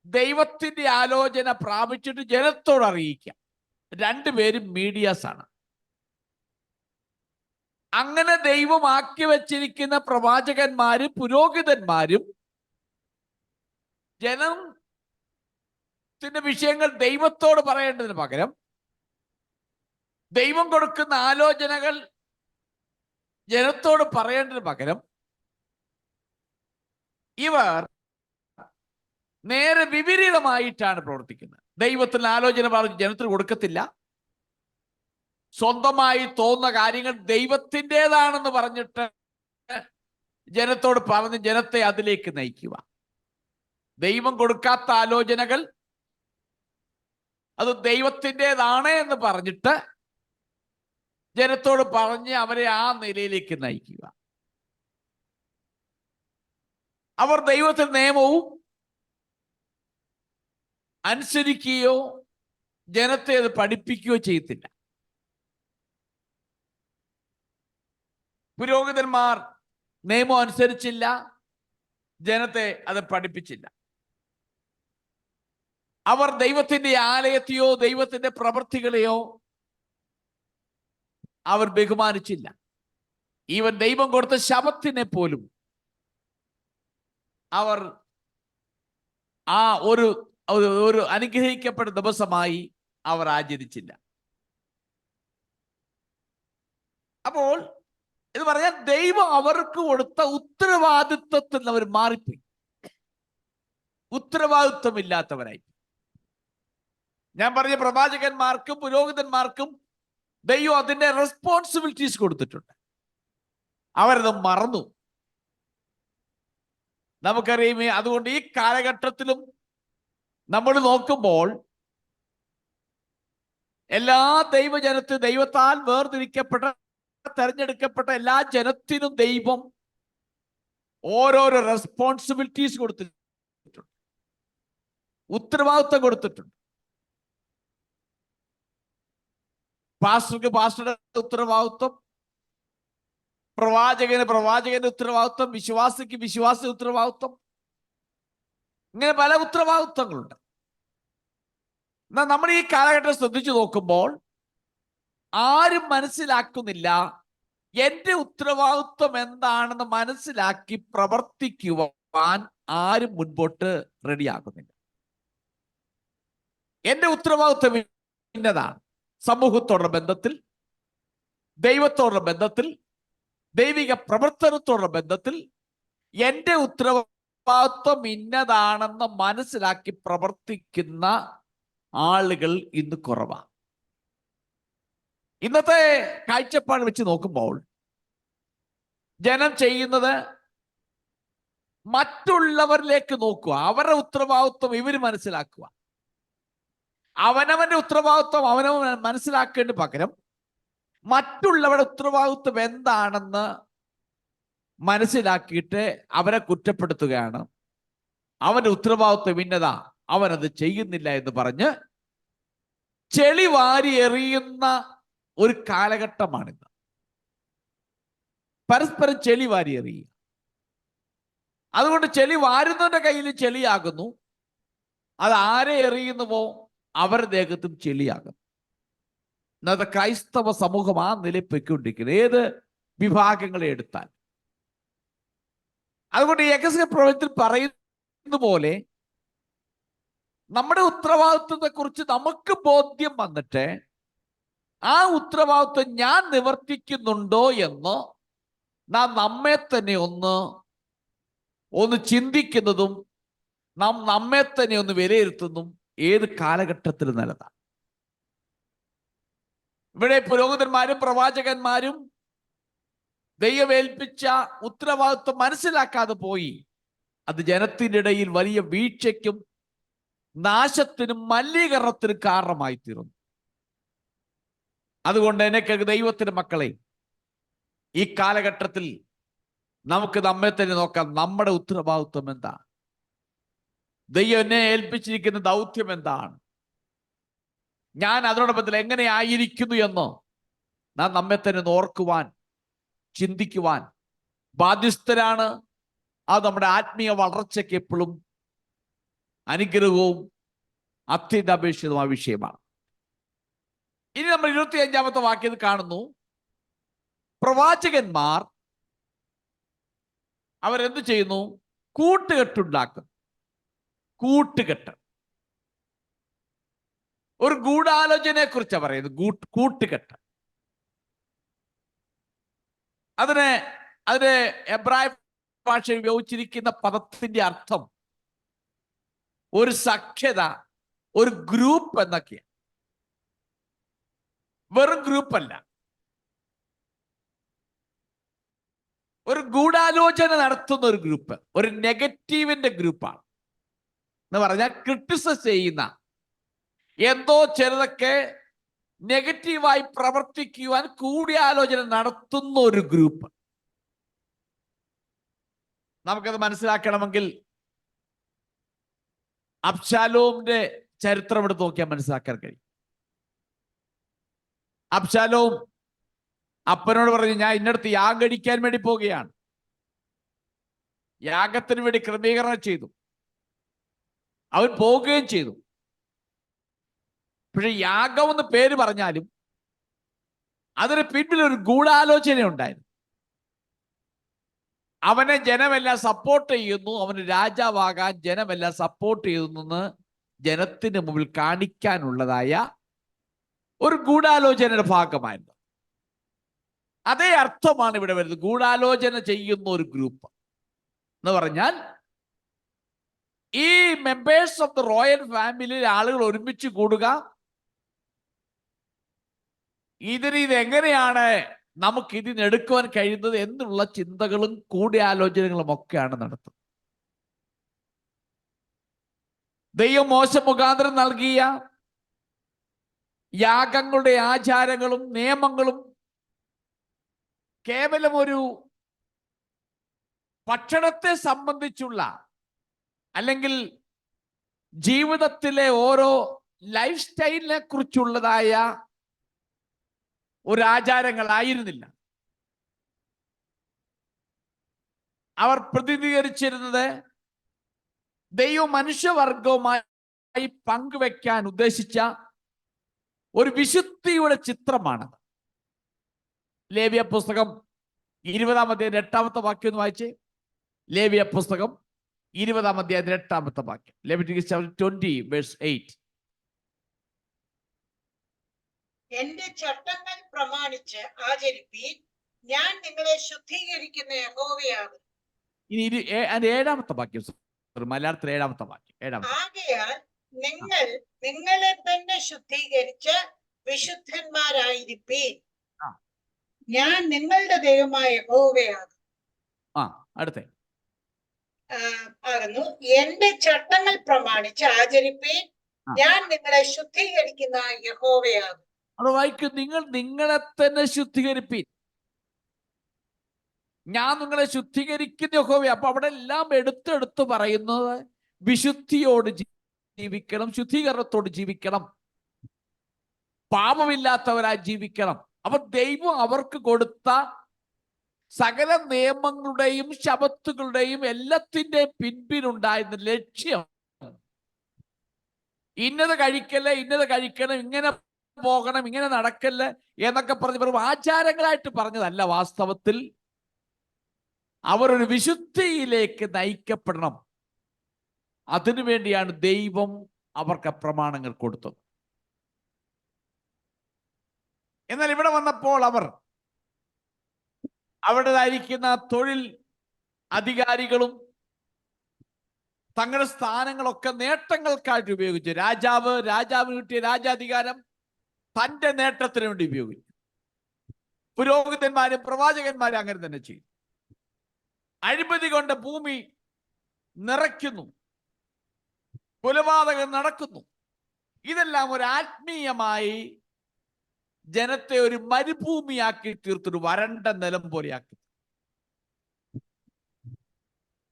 ദൈവത്തിന്റെ ആലോചന പ്രാപിച്ചിട്ട് ജനത്തോട് അറിയിക്കുക. രണ്ടുപേരും മീഡിയാസ് ആണ്. അങ്ങനെ ദൈവമാക്കി വച്ചിരിക്കുന്ന പ്രവാചകന്മാരും പുരോഹിതന്മാരും ജനത്തിന്റെ വിഷയങ്ങൾ ദൈവത്തോട് പറയേണ്ടതിന് പകരം ദൈവം കൊടുക്കുന്ന ആലോചനകൾ ജനത്തോട് പറയേണ്ടതിന് പകരം ഇവർ നേരെ വിപരീതമായിട്ടാണ് പ്രവർത്തിക്കുന്നത്. ദൈവത്തിന് ആലോചന പറഞ്ഞ് ജനത്തിന് കൊടുക്കത്തില്ല. സ്വന്തമായി തോന്നുന്ന കാര്യങ്ങൾ ദൈവത്തിൻ്റെതാണെന്ന് പറഞ്ഞിട്ട് ജനത്തോട് പറഞ്ഞ് ജനത്തെ അതിലേക്ക് നയിക്കുക. ദൈവം കൊടുക്കാത്ത ആലോചനകൾ അത് ദൈവത്തിൻ്റെതാണ് എന്ന് പറഞ്ഞിട്ട് ജനത്തോട് പറഞ്ഞ് അവരെ ആ നിലയിലേക്ക് നയിക്കുക. അവർ ദൈവത്തിന്റെ നിയമവും അനുസരിക്കുകയോ ജനത്തെ അത് പഠിപ്പിക്കുകയോ ചെയ്യത്തില്ല. പുരോഹിതന്മാർ നിയമം അനുസരിച്ചില്ല, ജനത്തെ അത് പഠിപ്പിച്ചില്ല. അവർ ദൈവത്തിന്റെ ആലയത്തെയോ ദൈവത്തിന്റെ പ്രവൃത്തികളെയോ അവർ ബഹുമാനിച്ചില്ല. ഈവൻ ദൈവം കൊടുത്ത ശബത്തിനെ പോലും അവർ ആ ഒരു അനുഗ്രഹിക്കപ്പെട്ട ദിവസമായി അവർ ആചരിച്ചില്ല. അപ്പോൾ ഇത് പറഞ്ഞാൽ ദൈവം അവർക്ക് കൊടുത്ത ഉത്തരവാദിത്വത്തിൽ അവർ മാറിപ്പോയി, ഉത്തരവാദിത്വമില്ലാത്തവരായി. ഞാൻ പറഞ്ഞ പ്രവാചകന്മാർക്കും പുരോഹിതന്മാർക്കും ദൈവം അതിന്റെ റെസ്പോൺസിബിലിറ്റീസ് കൊടുത്തിട്ടുണ്ട്. അവരത് മറന്നു. നമുക്കറിയാം. അതുകൊണ്ട് ഈ കാലഘട്ടത്തിലും നമ്മൾ നോക്കുമ്പോൾ എല്ലാ ദൈവജനത്തിനും, ദൈവത്താൽ വേർതിരിക്കപ്പെട്ട തെരഞ്ഞെടുക്കപ്പെട്ട എല്ലാ ജനത്തിനും ദൈവം ഓരോരോ റെസ്പോൺസിബിലിറ്റീസ് കൊടുത്തിട്ടുണ്ട്, ഉത്തരവാദിത്വം കൊടുത്തിട്ടുണ്ട്. പാസ്റ്റർക്ക് പാസ്റ്ററുടെ ഉത്തരവാദിത്വം, പ്രവാചകന്റെ ഉത്തരവാദിത്വം, വിശ്വാസിക്ക് വിശ്വാസ ഉത്തരവാദിത്വം, ഇങ്ങനെ പല ഉത്തരവാദിത്വങ്ങളുണ്ട്. എന്നാൽ നമ്മൾ ഈ കാലഘട്ടം ശ്രദ്ധിച്ചു നോക്കുമ്പോൾ ആരും മനസ്സിലാക്കുന്നില്ല എന്റെ ഉത്തരവാദിത്വം എന്താണെന്ന് മനസ്സിലാക്കി പ്രവർത്തിക്കുവാൻ ആരും മുൻപോട്ട് റെഡിയാകുന്നില്ല. എന്റെ ഉത്തരവാദിത്വം ഇന്നതാണ്. സമൂഹത്തോടുള്ള ബന്ധത്തിൽ, ദൈവത്തോടുള്ള ബന്ധത്തിൽ, ദൈവിക പ്രവർത്തനത്തോടുള്ള ബന്ധത്തിൽ എന്റെ ഉത്തരവാദിത്വം ഇന്നതാണെന്ന് മനസ്സിലാക്കി പ്രവർത്തിക്കുന്ന ആളുകൾ ഇന്ന് കുറവാണ്. ഇന്നത്തെ കാഴ്ചപ്പാട് വെച്ച് നോക്കുമ്പോൾ ജനം ചെയ്യുന്നത് മറ്റുള്ളവരിലേക്ക് നോക്കുക, അവരുടെ ഉത്തരവാദിത്വം ഇവര് മനസ്സിലാക്കുക. അവനവന്റെ ഉത്തരവാദിത്വം അവനവൻ മനസ്സിലാക്കേണ്ട പകരം മറ്റുള്ളവരുടെ ഉത്തരവാദിത്വം എന്താണെന്ന് മനസ്സിലാക്കിയിട്ട് അവരെ കുറ്റപ്പെടുത്തുകയാണ്. അവന്റെ ഉത്തരവാദിത്വം ഇന്നതാ, അവനത് ചെയ്യുന്നില്ല എന്ന് പറഞ്ഞ് ചെളി വാരി എറിയുന്ന ഒരു കാലഘട്ടമാണിത്. പരസ്പരം ചെളി വാരി എറിയുക. അതുകൊണ്ട് ചെളി വാരുന്നവന്റെ കയ്യിൽ ചെളിയാകുന്നു, അത് ആരെ എറിയുന്നുവോ അവരുടെ ദേഹത്തും ചെളിയാകും. ഇന്നത്തെ ക്രൈസ്തവ സമൂഹം ആ നിലയിൽ പൊയ്ക്കൊണ്ടിരിക്കുന്നത്, ഏത് വിഭാഗങ്ങളെ എടുത്താൽ. അതുകൊണ്ട് ഈ എഫെസ്യ പ്രവചനത്തിൽ പറയുന്ന പോലെ നമ്മുടെ ഉത്തരവാദിത്വത്തെ കുറിച്ച് നമുക്ക് ബോധ്യം വന്നിട്ട് ആ ഉത്തരവാദിത്വം ഞാൻ നിവർത്തിക്കുന്നുണ്ടോ എന്ന് നാം നമ്മെ തന്നെ ഒന്ന് ചിന്തിക്കുന്നതും നാം നമ്മെ തന്നെ ഒന്ന് വിലയിരുത്തുന്നതും ഏത് കാലഘട്ടത്തിൽ നല്ലതാണ്. ഇവിടെ പുരോഹിതന്മാരും പ്രവാചകന്മാരും ദൈവമേൽപ്പിച്ച ഉത്തരവാദിത്വം മനസ്സിലാക്കാതെ പോയി. അത് ജനത്തിൻ്റെ ഇടയിൽ വലിയ വീഴ്ചയ്ക്കും നാശത്തിനും മലിനീകരണത്തിനും കാരണമായി തീർന്നു. അതുകൊണ്ട് എനിക്ക് ദൈവത്തിന്റെ മക്കളെ, ഈ കാലഘട്ടത്തിൽ നമുക്ക് നമ്മെ തന്നെ നോക്കാം. നമ്മുടെ ഉത്തരവാദിത്വം എന്താണ്? ദൈവം എന്നെ ഏൽപ്പിച്ചിരിക്കുന്ന ദൗത്യം എന്താണ്? ഞാൻ അതോടൊപ്പത്തിൽ എങ്ങനെ ആയിരിക്കുന്നു എന്ന് നാം നമ്മെ തന്നെ ഓർക്കുവാൻ, ചിന്തിക്കുവാൻ ബാധ്യസ്ഥരാണ്. അത് നമ്മുടെ ആത്മീയ വളർച്ചയ്ക്ക് എപ്പോഴും അനുഗ്രഹവും അത്യന്താപേക്ഷിതമായ വിഷയമാണ്. ഇനി നമ്മൾ 25-ാമത്തെ വാക്യത്തിൽ കാണുന്നു, പ്രവാചകന്മാർ അവരെന്ത് ചെയ്യുന്നു? കൂട്ടുകെട്ടുണ്ടാക്കും. കൂട്ടുകെട്ട്, ഒരു ഗൂഢാലോചനയെ കുറിച്ചാണ് പറയുന്നത്. കൂട്ടുകെട്ട്, അതിന് എബ്രായ ഭാഷയിൽ ഉപയോഗിച്ചിരിക്കുന്ന പദത്തിന്റെ അർത്ഥം ഒരു സഖ്യത, ഒരു ഗ്രൂപ്പ് എന്നൊക്കെയാണ്. വെറും ഗ്രൂപ്പല്ല, ഒരു ഗൂഢാലോചന നടത്തുന്ന ഒരു ഗ്രൂപ്പ്, ഒരു നെഗറ്റീവിന്റെ ഗ്രൂപ്പാണ് എന്ന് പറഞ്ഞാൽ ക്രിട്ടിസൈസ് ചെയ്യുന്ന, എന്തോ ചിലതൊക്കെ നെഗറ്റീവായി പ്രവർത്തിക്കുവാൻ കൂടിയാലോചന നടത്തുന്ന ഒരു ഗ്രൂപ്പ്. നമുക്കത് മനസ്സിലാക്കണമെങ്കിൽ അബ്ശാലോമിന്റെ ചരിത്രം എടുത്ത് നോക്കിയാൽ മനസ്സിലാക്കാൻ കഴിയും. അബ്ശാലോം അപ്പനോട് പറഞ്ഞു, ഞാൻ ഇന്നടത്ത് യാഗം കഴിക്കാൻ വേണ്ടി പോവുകയാണ്. യാഗത്തിന് വേണ്ടി ക്രമീകരണം ചെയ്തു. അവൻ പോവുകയും ചെയ്തു. പക്ഷെ യാഗം എന്ന് പേര് പറഞ്ഞാലും അതിന് പിന്നിൽ ഒരു ഗൂഢാലോചന ഉണ്ടായിരുന്നു. അവനെ ജനമെല്ലാം സപ്പോർട്ട് ചെയ്യുന്നു, അവന് രാജാവാകാൻ ജനമെല്ലാം സപ്പോർട്ട് ചെയ്യുന്നു ജനത്തിന് മുമ്പിൽ കാണിക്കാനുള്ളതായ ഒരു ഗൂഢാലോചനയുടെ ഭാഗമായിരുന്നു. അതേ അർത്ഥമാണ് ഇവിടെ വരുന്നത്. ഗൂഢാലോചന ചെയ്യുന്ന ഒരു ഗ്രൂപ്പ് എന്ന് പറഞ്ഞാൽ ഈ മെമ്പേഴ്സ് ഓഫ് ദ റോയൽ ഫാമിലിയിൽ ആളുകൾ ഒരുമിച്ച് കൂടുക, ഇതെങ്ങനെയാണ് നമുക്ക് ഇതിനെടുക്കുവാൻ കഴിയുന്നത് എന്നുള്ള ചിന്തകളും കൂടിയാലോചനകളും ഒക്കെയാണ് നടത്തുന്നത്. ദൈവം മോശ മുഖാന്തരം നൽകിയ യാഗങ്ങളുടെ ആചാരങ്ങളും നിയമങ്ങളും കേവലം ഒരു ഭക്ഷണത്തെ സംബന്ധിച്ചുള്ള അല്ലെങ്കിൽ ജീവിതത്തിലെ ഓരോ ലൈഫ് സ്റ്റൈലിനെ കുറിച്ചുള്ളതായ ഒരു ആചാരങ്ങളായിരുന്നില്ല. അവർ പ്രതിനിധീകരിച്ചിരുന്നത് ദൈവ മനുഷ്യവർഗവുമായി പങ്കുവെക്കാൻ ഉദ്ദേശിച്ച ഒരു വിശുദ്ധിയുടെ ചിത്രമാണത്. ലേവ്യ പുസ്തകം 20-ാം അധ്യായം 8-ാമത്തെ വാക്യം ഒന്ന് വായിച്ചേ. ലേവ്യ പുസ്തകം 20-ാം അധ്യായം 8-ാമത്തെ വാക്യം. ലെവിറ്റിക്കസ് 20:8. എന്റെ ചട്ടങ്ങൾ പ്രമാണിച്ച് ആചരിപ്പീൻ, ഞാൻ നിങ്ങളെ ശുദ്ധീകരിക്കുന്ന യഹോവയാകുന്നു. ഇനി 7-ാമത്തെ വാക്യം, മലയാളത്തിൽ 7-ാമത്തെ വാക്യം. ആകയാൽ നിങ്ങൾ നിങ്ങളെ തന്നെ ശുദ്ധീകരിച്ച് വിശുദ്ധന്മാരായിരിപ്പീൻ, ഞാൻ നിങ്ങളുടെ ദൈവമായ യഹോവയാകുന്നു. അടുത്ത ആകുന്നു. എന്റെ ചട്ടങ്ങൾ പ്രമാണിച്ച് ആചരിപ്പീൻ, ഞാൻ നിങ്ങളെ ശുദ്ധീകരിക്കുന്ന യഹോവയാകുന്നു. അവിടെ വായിക്കും, നിങ്ങൾ നിങ്ങളെ തന്നെ ശുദ്ധീകരിപ്പീൻ, ഞാൻ നിങ്ങളെ ശുദ്ധീകരിക്കുന്ന യഹോവ. അപ്പൊ അവിടെ എല്ലാം എടുത്തെടുത്ത് പറയുന്നത് വിശുദ്ധിയോട് ജീവിക്കണം, ശുദ്ധീകരണത്തോട് ജീവിക്കണം, പാപമില്ലാത്തവരായി ജീവിക്കണം. അപ്പൊ ദൈവം അവർക്ക് കൊടുത്ത സകല നിയമങ്ങളുടെയും ശബത്തുകളുടെയും എല്ലാത്തിന്റെയും പിൻപിലുണ്ടായിരുന്ന ലക്ഷ്യം ഇന്നത് കഴിക്കല്ലേ, ഇന്നത് കഴിക്കണം, ഇങ്ങനെ പോകണം, ഇങ്ങനെ നടക്കല്ലേ എന്നൊക്കെ പറഞ്ഞ് വെറും ആചാരങ്ങളായിട്ട് പറഞ്ഞതല്ല. വാസ്തവത്തിൽ അവരൊരു വിശുദ്ധിയിലേക്ക് നയിക്കപ്പെടണം. അതിനുവേണ്ടിയാണ് ദൈവം അവർക്ക് പ്രമാണങ്ങൾ കൊടുത്തത്. എന്നാൽ ഇവിടെ വന്നപ്പോൾ അവർ അവരുടേതായിരിക്കുന്ന തൊഴിൽ അധികാരികളും തങ്ങളുടെ സ്ഥാനങ്ങളൊക്കെ നേട്ടങ്ങൾക്കായിട്ട് ഉപയോഗിച്ചു. രാജാവിന് കിട്ടിയ രാജാധികാരം തന്റെ നേട്ടത്തിന് വേണ്ടി ഉപയോഗിച്ചു. പുരോഹിതന്മാരും പ്രവാചകന്മാരും അങ്ങനെ തന്നെ ചെയ്തു. അഴിമതി കൊണ്ട് ഭൂമി നിറയ്ക്കുന്നു, കൊലപാതകം നടക്കുന്നു. ഇതെല്ലാം ഒരു ആത്മീയമായി ജനത്തെ ഒരു മരുഭൂമിയാക്കി തീർത്തൊരു വരണ്ട നിലം പോലെയാക്കി.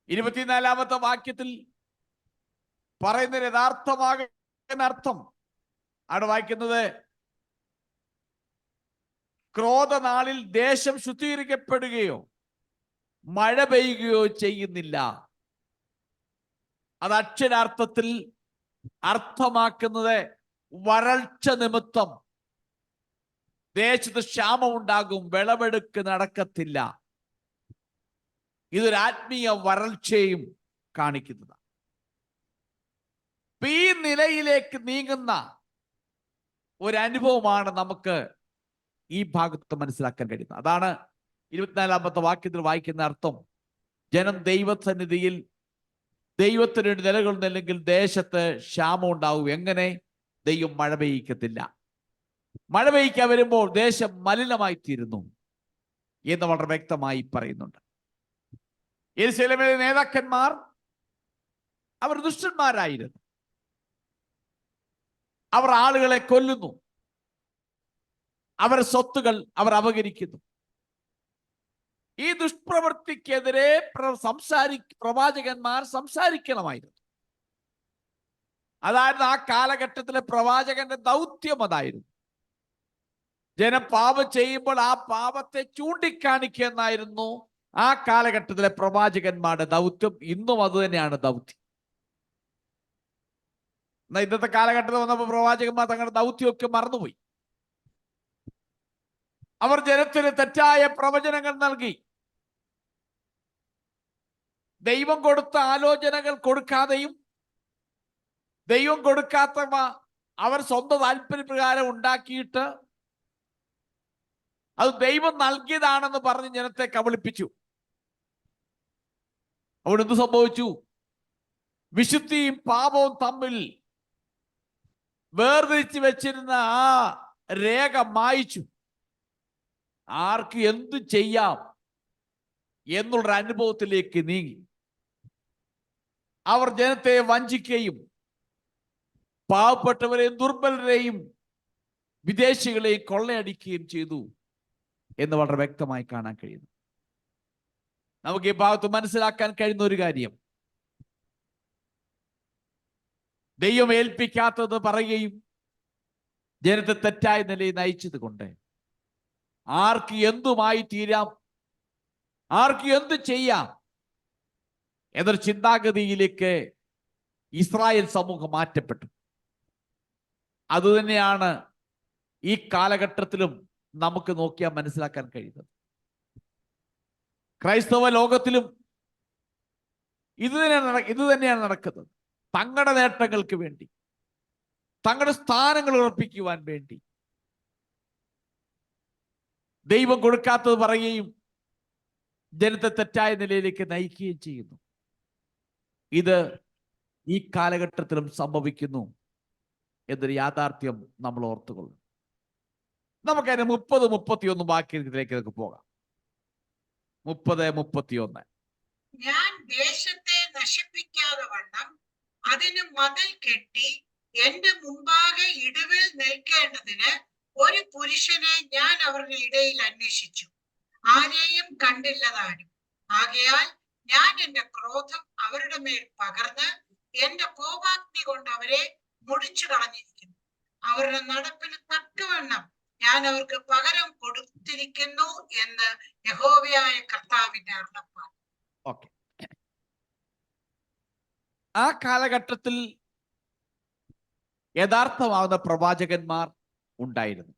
24-ാമത്തെ വാക്യത്തിൽ പറയുന്ന യഥാർത്ഥമാകുന്ന അർത്ഥം അവിടെ വായിക്കുന്നത്, ക്രോധനാളിൽ ദേശം ശുദ്ധീകരിക്കപ്പെടുകയോ മഴ പെയ്യുകയോ ചെയ്യുന്നില്ല. അത് അക്ഷരാർത്ഥത്തിൽ അർത്ഥമാക്കുന്നത് വരൾച്ച നിമിത്തം ദേശത്ത് ക്ഷാമം ഉണ്ടാകും, വിളവെടുക്ക് നടക്കത്തില്ല. ഇതൊരു ആത്മീയ വരൾച്ചയും കാണിക്കുന്നതാണ്. ഈ നിലയിലേക്ക് നീങ്ങുന്ന ഒരു അനുഭവമാണ് നമുക്ക് ഈ ഭാഗത്ത് മനസ്സിലാക്കാൻ കഴിയുന്നത്. അതാണ് 24-ാമത്തെ വാക്യത്തിൽ വായിക്കുന്ന അർത്ഥം. ജനം ദൈവസന്നിധിയിൽ ദൈവത്തിന് വേണ്ടി നിലകൊള്ളുന്നില്ലെങ്കിൽ ദേശത്ത് ക്ഷാമം ഉണ്ടാവും. എങ്ങനെ? ദൈവം മഴ പെയ്യിക്കത്തില്ല. മഴ പെയ്യിക്കാൻ വരുമ്പോൾ ദേശം മലിനമായി തീരുന്നു എന്ന് വളരെ വ്യക്തമായി പറയുന്നുണ്ട്. യെരൂശലേമിലെ നേതാക്കന്മാർ അവർ ദുഷ്ടന്മാരായിരുന്നു. അവർ ആളുകളെ കൊല്ലുന്നു, അവരുടെ സ്വത്തുകൾ അവർ അപഹരിക്കുന്നു. ഈ ദുഷ്പ്രവൃത്തിക്കെതിരെ പ്രവാചകന്മാർ സംസാരിക്കണമായിരുന്നു. അതായത് ആ കാലഘട്ടത്തിലെ പ്രവാചകന്റെ ദൗത്യം അതായിരുന്നു. ജനം പാപം ചെയ്യുമ്പോൾ ആ പാപത്തെ ചൂണ്ടിക്കാണിക്കുക എന്നായിരുന്നു ആ കാലഘട്ടത്തിലെ പ്രവാചകന്മാരുടെ ദൗത്യം. ഇന്നും അത് തന്നെയാണ് ദൗത്യം. എന്നാൽ ഇന്നത്തെ കാലഘട്ടത്തിൽ വന്നപ്പോൾ പ്രവാചകന്മാർ തങ്ങളുടെ ദൗത്യമൊക്കെ മറന്നുപോയി. അവർ ജനത്തിന് തെറ്റായ പ്രവചനങ്ങൾ നൽകി. ദൈവം കൊടുത്ത ആലോചനകൾ കൊടുക്കാതെയും ദൈവം കൊടുക്കാത്തവ അവർ സ്വന്തം താല്പര്യപ്രകാരം ഉണ്ടാക്കിയിട്ട് അത് ദൈവം നൽകിയതാണെന്ന് പറഞ്ഞ് ജനത്തെ കബളിപ്പിച്ചു. അവിടെ എന്ത് സംഭവിച്ചു? വിശുദ്ധിയും പാപവും തമ്മിൽ വേർതിരിച്ച് വെച്ചിരുന്ന ആ രേഖ മായിച്ചു. ആർക്ക് എന്തു ചെയ്യാം എന്നുള്ളൊരു അനുഭവത്തിലേക്ക് നീങ്ങി. അവർ ജനത്തെ വഞ്ചിക്കുകയും പാവപ്പെട്ടവരെയും ദുർബലരെയും വിദേശികളെയും കൊള്ളയടിക്കുകയും ചെയ്തു എന്ന് വളരെ വ്യക്തമായി കാണാൻ കഴിയുന്നു. നമുക്ക് ഈ ഭാഗത്ത് മനസ്സിലാക്കാൻ കഴിയുന്ന ഒരു കാര്യം, ദൈവം ഏൽപ്പിക്കാത്തത് പറയുകയും ജനത്തെ തെറ്റായ നിലയിൽ നയിച്ചത് കൊണ്ട് ആർക്ക് എന്തുമായി തീരാം, ആർക്ക് എന്ത് ചെയ്യാം എന്നൊരു ചിന്താഗതിയിലേക്ക് ഇസ്രായേൽ സമൂഹം മാറ്റപ്പെട്ടു. അതുതന്നെയാണ് ഈ കാലഘട്ടത്തിലും നമുക്ക് നോക്കിയാൽ മനസ്സിലാക്കാൻ കഴിയുന്നത്. ക്രൈസ്തവ ലോകത്തിലും ഇത് തന്നെയാണ് നടക്കുന്നത്. തങ്ങളുടെ നേട്ടങ്ങൾക്ക് വേണ്ടി, തങ്ങളുടെ സ്ഥാനങ്ങൾ ഉറപ്പിക്കുവാൻ വേണ്ടി ദൈവം കൊടുക്കാത്തത് പറയുകയും ജനത്തെ തെറ്റായ നിലയിലേക്ക് നയിക്കുകയും ചെയ്യുന്നു. ഇത് ഈ കാലഘട്ടത്തിലും സംഭവിക്കുന്നു എന്നൊരു യാഥാർത്ഥ്യം നമ്മൾ ഓർത്തുകൊള്ളും. നമുക്കതിന് 30-31 വാക്യത്തിലേക്ക് പോകാം. 30-31. ഞാൻ ദേശത്തെ നശിപ്പിക്കാതെ വണ്ണം അതിന് മതിൽ കെട്ടി എന്റെ മുമ്പാകെ ഇടിവിൽ നിൽക്കേണ്ടതിന് ഒരു പുരുഷനെ ഞാൻ അവരുടെ ഇടയിൽ അന്വേഷിച്ചു, ആരെയും കണ്ടില്ലതാനും. ആകയാൽ ഞാൻ എന്റെ ക്രോധം അവരുടെ മേൽ പകർന്ന് എന്റെ കോപാഗ്നി കൊണ്ട് അവരെ മുടിച്ചു കളഞ്ഞിരിക്കുന്നു. അവരുടെ നടപ്പിന് തക്കവണ്ണം ഞാൻ അവർക്ക് പകരം കൊടുത്തിരിക്കുന്നു എന്ന് യഹോവയായ കർത്താവിന്റെ അരുളപ്പാട്. ഓക്കെ, ആ കാലഘട്ടത്തിൽ യഥാർത്ഥമാകുന്ന പ്രവാചകന്മാർ ഉണ്ടായിരുന്നു.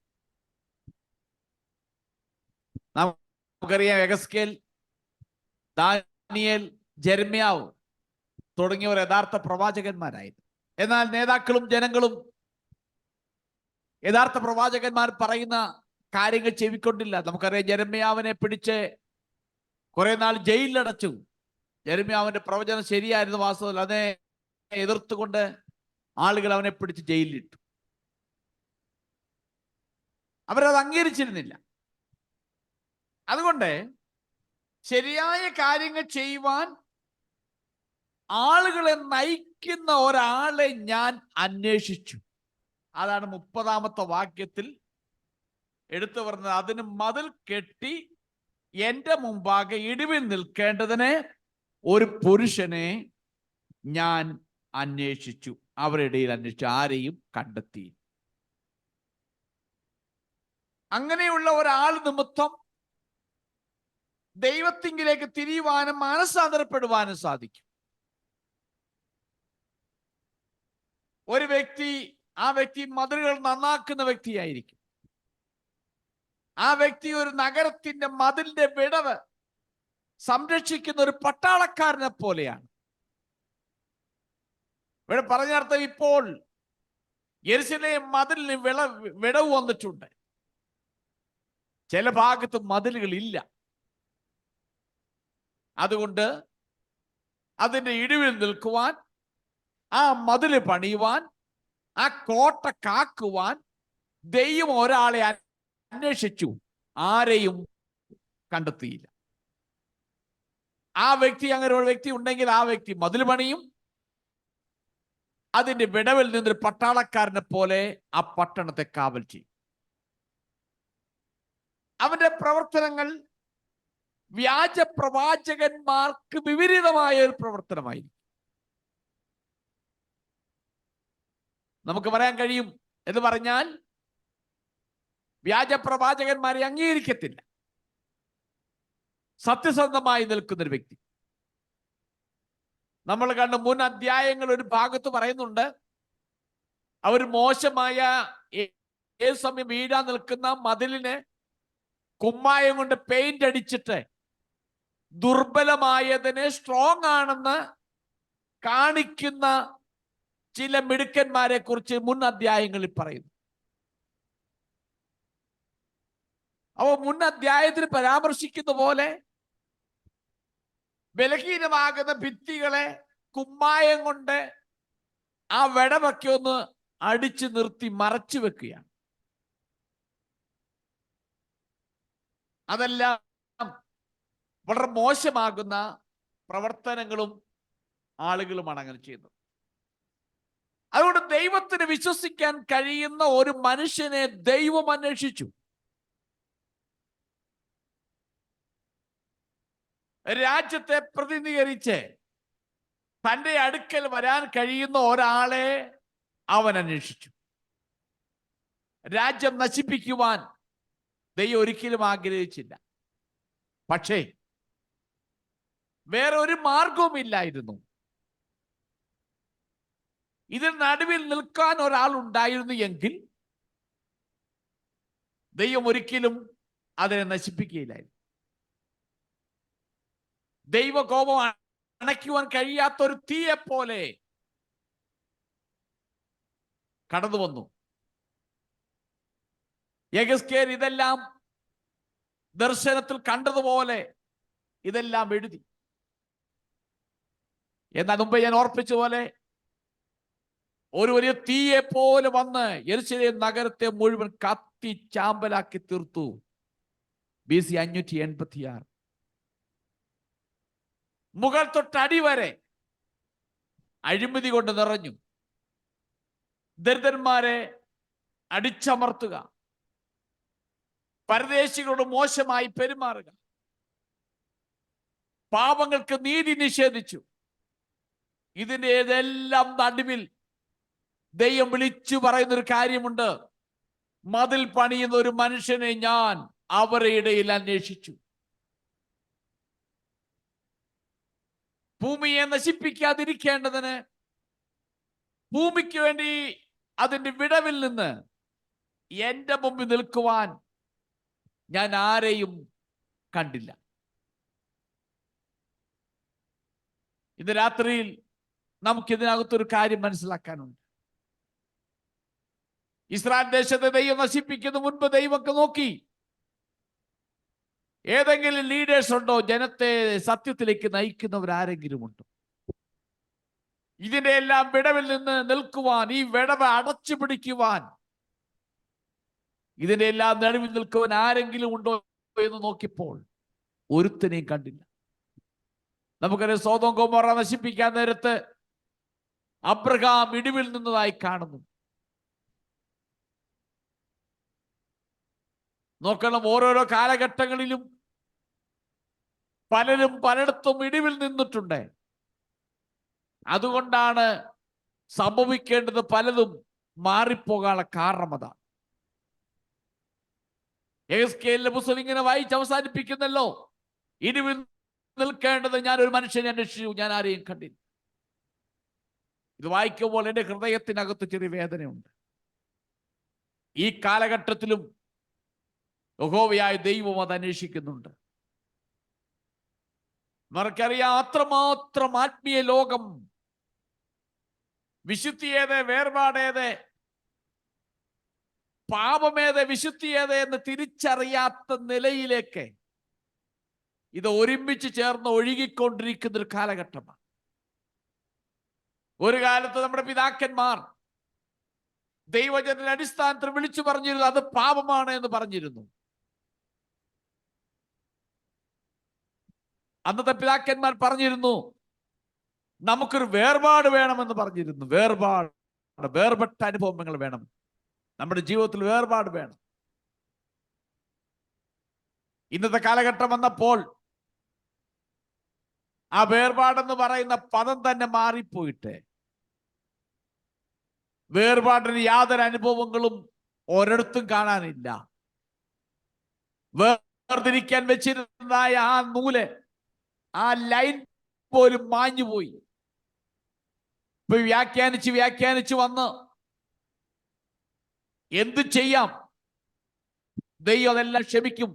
നമുക്കറിയാം, യെഹെസ്കേൽ, ദാനിയേൽ, ജെരമ്യാവ് തുടങ്ങിയവർ യഥാർത്ഥ പ്രവാചകന്മാരായിരുന്നു. എന്നാൽ നേതാക്കളും ജനങ്ങളും യഥാർത്ഥ പ്രവാചകന്മാർ പറയുന്ന കാര്യങ്ങൾ ചെവിക്കൊണ്ടില്ല. നമുക്കറിയാം, ജെരമ്യാവിനെ പിടിച്ച് കുറെ നാൾ ജയിലിലടച്ചു. ജെരമ്യാവിന്റെ പ്രവചനം ശരിയായിരുന്നു, വാസ്തവത്തിൽ അതിനെ എതിർത്തുകൊണ്ട് ആളുകൾ അവനെ പിടിച്ച് ജയിലിലിട്ടു. അവരത് അംഗീകരിച്ചിരുന്നില്ല. അതുകൊണ്ട് ശരിയായ കാര്യങ്ങൾ ചെയ്യുവാൻ ആളുകളെ നയിക്കുന്ന ഒരാളെ ഞാൻ അന്വേഷിച്ചു. അതാണ് 30-ാമത്തെ വാക്യത്തിൽ എടുത്തു പറഞ്ഞത്. അതിന് മതിൽ കെട്ടി എന്റെ മുമ്പാകെ ഇടിവിൽ നിൽക്കേണ്ടതിന് ഒരു പുരുഷനെ ഞാൻ അന്വേഷിച്ചു. അവരുടെ ഇടയിൽ അന്വേഷിച്ചു, ആരെയും കണ്ടെത്തി. അങ്ങനെയുള്ള ഒരാൾ നിമിത്തം ദൈവത്തിങ്കിലേക്ക് തിരിയുവാനും മാനസാന്തരപ്പെടുവാനും സാധിക്കും. ഒരു വ്യക്തി, ആ വ്യക്തി മതിലുകൾ നന്നാക്കുന്ന വ്യക്തിയായിരിക്കും. ആ വ്യക്തി ഒരു നഗരത്തിന്റെ മതിലിന്റെ വിടവ് സംരക്ഷിക്കുന്ന ഒരു പട്ടാളക്കാരനെ പോലെയാണ്. ഇവിടെ പറഞ്ഞർത്ഥം, ഇപ്പോൾ യെരുശലേം മതിലിന് വിടവ് വന്നിട്ടുണ്ട്. ചില ഭാഗത്ത് മതിലുകൾ ഇല്ല. അതുകൊണ്ട് അതിന്റെ ഇടിവിൽ നിൽക്കുവാൻ, ആ മതില് പണിയുവാൻ, ആ കോട്ട കാക്കുവാൻ ദൈവം ഒരാളെ അന്വേഷിച്ചു. ആരെയും കണ്ടെത്തിയില്ല. ആ വ്യക്തി, അങ്ങനെ ഒരു വ്യക്തി ഉണ്ടെങ്കിൽ ആ വ്യക്തി മതിൽ പണിയും, അതിന്റെ വിടവിൽ നിന്നൊരു പട്ടാളക്കാരനെ പോലെ ആ പട്ടണത്തെ കാവൽ ചെയ്യും. അവന്റെ പ്രവർത്തനങ്ങൾ വ്യാജ പ്രവാചകന്മാർക്ക് വിപരീതമായ ഒരു പ്രവർത്തനമായിരിക്കും. നമുക്ക് പറയാൻ കഴിയും. എന്ന് പറഞ്ഞാൽ വ്യാജ പ്രവാചകന്മാരെ അംഗീകരിക്കത്തില്ല. സത്യസന്ധമായി നിൽക്കുന്നൊരു വ്യക്തി. നമ്മൾ കണ്ട മുൻ അധ്യായങ്ങൾ ഒരു ഭാഗത്ത് പറയുന്നുണ്ട്, അവർ മോശമായ ഏത് സമയം വീഴാൻ നിൽക്കുന്ന മതിലിന് കുമ്മായം കൊണ്ട് പെയിന്റ് അടിച്ചിട്ട് ദുർബലമായതിനെ സ്ട്രോങ് ആണെന്ന് കാണിക്കുന്ന ചില മിടുക്കന്മാരെ കുറിച്ച് മുൻ അധ്യായങ്ങളിൽ പറയുന്നു. അവ മുൻ അധ്യായത്തിൽ പരാമർശിക്കുന്ന പോലെ ബലഹീനമാകുന്ന ഭിത്തികളെ കുമ്മായം കൊണ്ട് ആ വെടമൊക്കെ ഒന്ന് അടിച്ചു നിർത്തി മറച്ചു വെക്കുകയാണ്. അതെല്ലാം വളരെ മോശമാകുന്ന പ്രവർത്തനങ്ങളും ആളുകളുമാണ് അങ്ങനെ ചെയ്യുന്നത്. അതുകൊണ്ട് ദൈവത്തിന് വിശ്വസിക്കാൻ കഴിയുന്ന ഒരു മനുഷ്യനെ ദൈവം അന്വേഷിച്ചു. രാജ്യത്തെ പ്രതിനിധീകരിച്ച് തന്റെ അടുക്കൽ വരാൻ കഴിയുന്ന ഒരാളെ അവൻ അന്വേഷിച്ചു. രാജ്യം നശിപ്പിക്കുവാൻ ദൈവം ഒരിക്കലും ആഗ്രഹിച്ചില്ല. പക്ഷേ വേറെ ഒരു മാർഗവുമില്ലായിരുന്നു. ഇതിന് നടുവിൽ നിൽക്കാൻ ഒരാൾ ഉണ്ടായിരുന്നു എങ്കിൽ ദൈവം ഒരിക്കലും അതിനെ നശിപ്പിക്കുകയില്ലായിരുന്നു. ദൈവകോപം അണയ്ക്കുവാൻ കഴിയാത്ത ഒരു തീയെ പോലെ കടന്നു വന്നു. യെഹെസ്കേൽ ഇതെല്ലാം ദർശനത്തിൽ കണ്ടതുപോലെ ഇതെല്ലാം എഴുതി. എന്നാൽ മുമ്പ് ഞാൻ ഓർപ്പിച്ച പോലെ ഒരു വലിയ തീയെ പോലെ വന്ന് യെരൂശലേം നഗരത്തെ മുഴുവൻ കത്തി ചാമ്പലാക്കി തീർത്തു. BC 586. മുകൾ തൊട്ടടി വരെ അഴിമതി കൊണ്ട് നിറഞ്ഞു. ദരിദ്രന്മാരെ അടിച്ചമർത്തുക, പരദേശികളോട് മോശമായി പെരുമാറുക, പാവങ്ങൾക്ക് നീതി നിഷേധിച്ചു. ഇതിന്റെ ഏതെല്ലാം നടുവിൽ ദൈവം വിളിച്ചു പറയുന്നൊരു കാര്യമുണ്ട്, മതിൽ പണിയുന്ന ഒരു മനുഷ്യനെ ഞാൻ അവരുടെ ഇടയിൽ അന്വേഷിച്ചു. ഭൂമിയെ നശിപ്പിക്കാതിരിക്കേണ്ടതിന്, ഭൂമിക്ക് വേണ്ടി അതിന്റെ വിടവിൽ നിന്ന് എന്റെ മുമ്പിൽ നിൽക്കുവാൻ ഞാൻ ആരെയും കണ്ടില്ല. ഇന്ന് രാത്രിയിൽ നമുക്കിതിനകത്തൊരു കാര്യം മനസ്സിലാക്കാനുണ്ട്. ഇസ്രായേൽ ദേശത്തെ ദൈവം നശിപ്പിക്കുന്ന മുൻപ് ദൈവമൊക്കെ നോക്കി ഏതെങ്കിലും ലീഡേഴ്സ് ഉണ്ടോ, ജനത്തെ സത്യത്തിലേക്ക് നയിക്കുന്നവരാരെങ്കിലും ഉണ്ടോ, ഇതിന്റെ എല്ലാം വിടവിൽ നിന്ന് നിൽക്കുവാൻ, ഈ വിടവ് അടച്ചു പിടിക്കുവാൻ, ഇതിന്റെ എല്ലാം നടുവിൽ നിൽക്കുവാൻ ആരെങ്കിലും ഉണ്ടോ എന്ന് നോക്കിയപ്പോൾ ഒരുത്തനെയും കണ്ടില്ല. നമുക്കറിയാം, സോദോം ഗൊമോറ നശിപ്പിക്കാൻ നേരത്ത് അബ്രഹാം ഇടിവിൽ നിന്നതായി കാണുന്നു. നോക്കണം, ഓരോരോ കാലഘട്ടങ്ങളിലും പലരും പലയിടത്തും ഇടിവിൽ നിന്നിട്ടുണ്ട്. അതുകൊണ്ടാണ് സംഭവിക്കേണ്ടത് പലതും മാറിപ്പോകാനുള്ള കാരണം അതാണ്. യെഹെസ്കേലിന്റെ പുസ്തകം ഇങ്ങനെ വായിച്ച് അവസാനിപ്പിക്കുന്നല്ലോ, ഇടിവിൽ നിൽക്കേണ്ടത് ഞാൻ ഒരു മനുഷ്യനെ അന്വേഷിച്ചു, ഞാൻ ആരെയും കണ്ടില്ല. ഇത് വായിക്കുമ്പോൾ എൻ്റെ ഹൃദയത്തിനകത്ത് ചെറിയ വേദനയുണ്ട്. ഈ കാലഘട്ടത്തിലും യഹോവയായ ദൈവം അത് അന്വേഷിക്കുന്നുണ്ട്. നമുക്കറിയാം, അത്രമാത്രം ആത്മീയ ലോകം വിശുദ്ധിയേത്, വേർപാടേത്, പാപമേത്, വിശുദ്ധിയേത് എന്ന് തിരിച്ചറിയാത്ത നിലയിലേക്ക് ഇത് ഒരുമിച്ച് ചേർന്ന് ഒഴുകിക്കൊണ്ടിരിക്കുന്ന ഒരു കാലഘട്ടമാണ്. ഒരു കാലത്ത് നമ്മുടെ പിതാക്കന്മാർ ദൈവജനത്തിന്റെ അടിസ്ഥാനത്തിൽ വിളിച്ചു പറഞ്ഞിരുന്നു, അത് പാപമാണ് എന്ന് പറഞ്ഞിരുന്നു. അന്നത്തെ പിതാക്കന്മാർ പറഞ്ഞിരുന്നു, നമുക്കൊരു വേർപാട് വേണമെന്ന് പറഞ്ഞിരുന്നു. വേർപെട്ട അനുഭവങ്ങൾ വേണം, നമ്മുടെ ജീവിതത്തിൽ വേർപാട് വേണം. ഇന്നത്തെ കാലഘട്ടം വന്നപ്പോൾ ആ വേർപാടെന്ന് പറയുന്ന പദം തന്നെ മാറിപ്പോയിട്ട് വേർപാടിന് യാതൊരു അനുഭവങ്ങളും ഒരിടത്തും കാണാനില്ല. വേർതിരിക്കാൻ വെച്ചിരുന്നതായ ആ നൂല്, ആ ലൈൻ പോലും മാഞ്ഞുപോയി. ഇപ്പൊ വ്യാഖ്യാനിച്ച് വന്ന് എന്ത് ചെയ്യാം? ദൈവം അതെല്ലാം ക്ഷമിക്കും.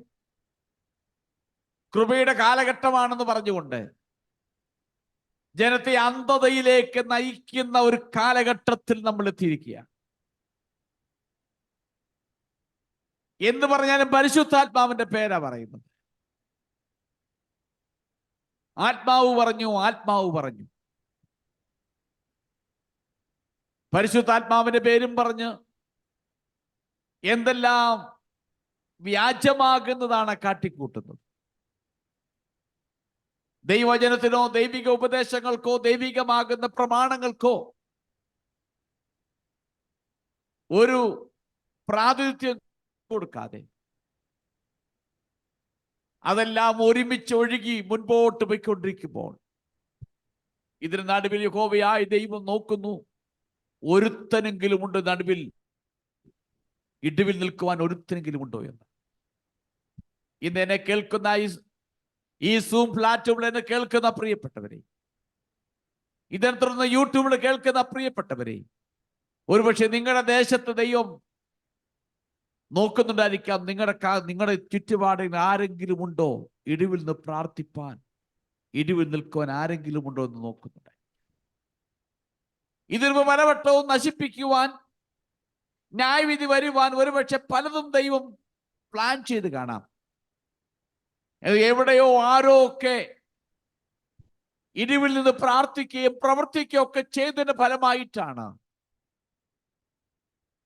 കൃപയുടെ കാലഘട്ടമാണെന്ന് പറഞ്ഞുകൊണ്ട് ജനത്തെ അന്ധതയിലേക്ക് നയിക്കുന്ന ഒരു കാലഘട്ടത്തിൽ നമ്മൾ എത്തിയിരിക്കുക. എന്ന് പറഞ്ഞാലും പരിശുദ്ധാത്മാവിന്റെ പേരാ പറയുന്നത്. ആത്മാവ് പറഞ്ഞു. പരിശുദ്ധാത്മാവിന്റെ പേരും പറഞ്ഞ് എന്തെല്ലാം വ്യാജമാകുന്നതാണ് കാട്ടിക്കൂട്ടുന്നത്. ദൈവവചനത്തിനോ ദൈവിക ഉപദേശങ്ങൾക്കോ ദൈവികമാകുന്ന പ്രമാണങ്ങൾക്കോ ഒരു പ്രാതിനിധ്യം കൊടുക്കാതെ അതെല്ലാം ഒരുമിച്ച് ഒഴുകി മുൻപോട്ട് പോയിക്കൊണ്ടിരിക്കുമ്പോൾ ഇതിന് നടുവിൽ യഹോവയായ ദൈവം നോക്കുന്നു. ഒരുത്തനെങ്കിലും ഉണ്ട് നടുവിൽ, ഇടിവിൽ നിൽക്കുവാൻ ഒരുത്തനെങ്കിലും ഉണ്ടോ എന്ന്. ഇന്ന് എന്നെ കേൾക്കുന്ന ഈ സൂം പ്ലാറ്റ്ഫോമിൽ എന്നെ കേൾക്കുന്ന പ്രിയപ്പെട്ടവരെ, ഇതിനെ തുടർന്ന് യൂട്യൂബിൽ കേൾക്കുന്ന പ്രിയപ്പെട്ടവരെ, ഒരുപക്ഷെ നിങ്ങളുടെ ദേശത്ത് ദൈവം നോക്കുന്നുണ്ടായിരിക്കാം. നിങ്ങളുടെ ചുറ്റുപാടിൽ ആരെങ്കിലും ഉണ്ടോ ഇടിവിൽ നിന്ന് പ്രാർത്ഥിപ്പാൻ, ഇടിവിൽ നിൽക്കുവാൻ ആരെങ്കിലും ഉണ്ടോ എന്ന് നോക്കുന്നുണ്ട്. ഇതിന് പലവട്ടവും നശിപ്പിക്കുവാൻ, ന്യായവിധി വരുവാൻ ഒരുപക്ഷെ പലതും ദൈവം പ്ലാൻ ചെയ്ത് കാണാം. എവിടെയോ ആരോ ഒക്കെ ഇടിവിൽ നിന്ന് പ്രാർത്ഥിക്കുകയും പ്രവർത്തിക്കുകയും ഒക്കെ ചെയ്തതിന് ഫലമായിട്ടാണ്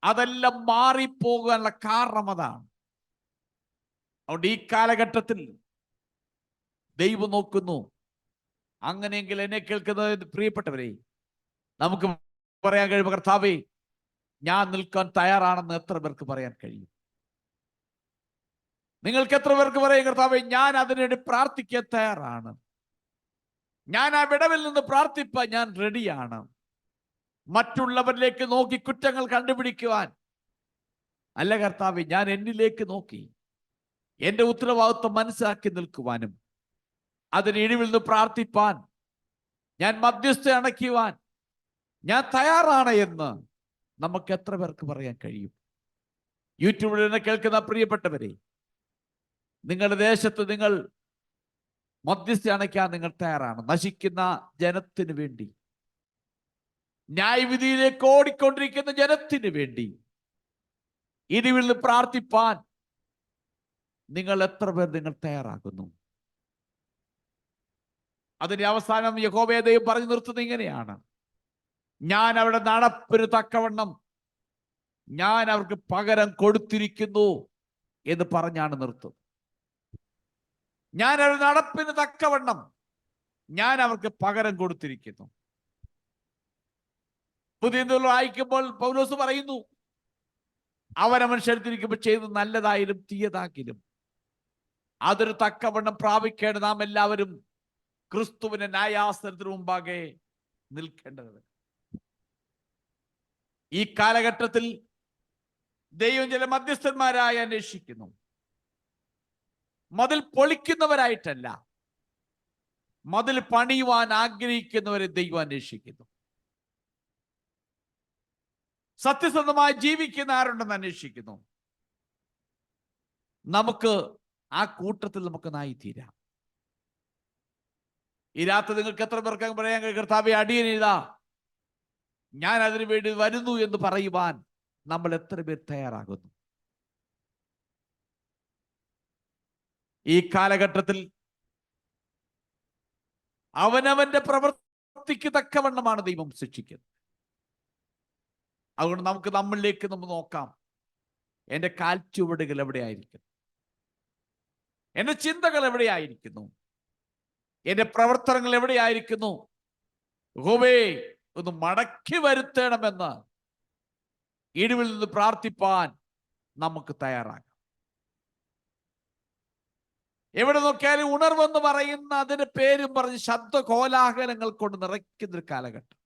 അതെല്ലാം മാറിപ്പോകാനുള്ള കാരണം അതാണ്. അതുകൊണ്ട് ഈ കാലഘട്ടത്തിൽ ദൈവം നോക്കുന്നു. അങ്ങനെയെങ്കിൽ എന്നെ കേൾക്കുന്ന പ്രിയപ്പെട്ടവരെ, നമുക്ക് പറയാൻ കഴിയും, കർത്താവേ ഞാൻ നിൽക്കാൻ തയ്യാറാണെന്ന് എത്ര പേർക്ക് പറയാൻ കഴിയും? നിങ്ങൾക്ക് എത്ര പേർക്ക് പറയാം, കർത്താവേ ഞാൻ അതിനുവേണ്ടി പ്രാർത്ഥിക്കാൻ തയ്യാറാണ്, ഞാൻ ആ വിടവിൽ നിന്ന് പ്രാർത്ഥിപ്പാൻ ഞാൻ റെഡിയാണ്? മറ്റുള്ളവരിലേക്ക് നോക്കി കുറ്റങ്ങൾ കണ്ടുപിടിക്കുവാൻ അല്ല കർത്താവേ, ഞാൻ എന്നിലേക്ക് നോക്കി എന്റെ ഉത്തരവാദിത്വം മനസ്സിലാക്കി നിൽക്കുവാനും അതിന് ഇടിവിൽ നിന്ന് പ്രാർത്ഥിപ്പാൻ, ഞാൻ മധ്യസ്ഥ അണയ്ക്കുവാൻ ഞാൻ തയ്യാറാണ് എന്ന് നമുക്ക് എത്ര പേർക്ക് പറയാൻ കഴിയും? യൂട്യൂബിൽ നിന്ന് കേൾക്കുന്ന പ്രിയപ്പെട്ടവരെ, നിങ്ങളുടെ ദേശത്ത് നിങ്ങൾ മധ്യസ്ഥ അണയ്ക്കാൻ നിങ്ങൾ തയ്യാറാണ്? നശിക്കുന്ന ജനത്തിന് വേണ്ടി, ന്യായവിധിയിലേക്ക് ഓടിക്കൊണ്ടിരിക്കുന്ന ജനത്തിന് വേണ്ടി ഇടിവിൽ നിന്ന് പ്രാർത്ഥിപ്പാൻ നിങ്ങൾ എത്ര പേർ നിങ്ങൾ തയ്യാറാകുന്നു? അതിന്റെ അവസാനം യഹോവയെ ദൈവം പറഞ്ഞു നിർത്തുന്നത് ഇങ്ങനെയാണ്: ഞാൻ അവരുടെ നടപ്പിന് തക്കവണ്ണം ഞാൻ അവർക്ക് പകരം കൊടുത്തിരിക്കുന്നു എന്ന് പറഞ്ഞാണ് നിർത്തുന്നത്. ഞാൻ അവരുടെ നടപ്പിന് തക്കവണ്ണം ഞാൻ അവർക്ക് പകരം കൊടുത്തിരിക്കുന്നു. പുതിയ വായിക്കുമ്പോൾ പൗലോസ് പറയുന്നു, അവനവൻ ശരീരത്തിരിക്കുമ്പോൾ ചെയ്ത് നല്ലതായാലും തീയതാക്കിലും അതൊരു തക്കവണ്ണം പ്രാപിക്കേണ്ട നാം എല്ലാവരും ക്രിസ്തുവിന്റെ ന്യായാസനത്തിന് മുമ്പാകെ നിൽക്കേണ്ടത്. ഈ കാലഘട്ടത്തിൽ ദൈവം ചില മധ്യസ്ഥന്മാരായി അന്വേഷിക്കുന്നു. മതിൽ പൊളിക്കുന്നവരായിട്ടല്ല, മതിൽ പണിയുവാൻ ആഗ്രഹിക്കുന്നവരെ ദൈവം അന്വേഷിക്കുന്നു. സത്യസന്ധമായി ജീവിക്കുന്ന ആരുണ്ടെന്ന് അന്വേഷിക്കുന്നു. നമുക്ക് ആ കൂട്ടത്തിൽ നമുക്ക് നായിത്തീരാം. ഈ രാത്രി നിങ്ങൾക്ക് എത്ര പേർക്ക് പറയാൻ കർത്താവേ അടിയനിതാ ഞാൻ അതിനു വേണ്ടി വരുന്നു എന്ന് പറയുവാൻ നമ്മൾ എത്ര പേർ തയ്യാറാകുന്നു? ഈ കാലഘട്ടത്തിൽ അവനവന്റെ പ്രവൃത്തിക്ക് തക്കവണ്ണമാണ് ദൈവം ശിക്ഷിക്കുന്നത്. അതുകൊണ്ട് നമുക്ക് നമ്മളിലേക്ക് നമ്മൾ നോക്കാം. എൻ്റെ കാൽച്ചുവടുകൾ എവിടെയായിരിക്കുന്നു? എൻ്റെ ചിന്തകൾ എവിടെയായിരിക്കുന്നു? എൻ്റെ പ്രവർത്തനങ്ങൾ എവിടെയായിരിക്കുന്നു? യഹോവേ ഒന്ന് മടക്കി വരുത്തണമെന്ന് ഇടിവിൽ നിന്ന് പ്രാർത്ഥിപ്പാൻ നമുക്ക് തയ്യാറാകാം. എവിടെ നോക്കിയാലും ഉണർവെന്ന് പറയുന്ന അതിന്റെ പേരും പറഞ്ഞ് ശബ്ദ കോലാഹലങ്ങൾ കൊണ്ട് നിറയ്ക്കുന്നൊരു കാലഘട്ടം.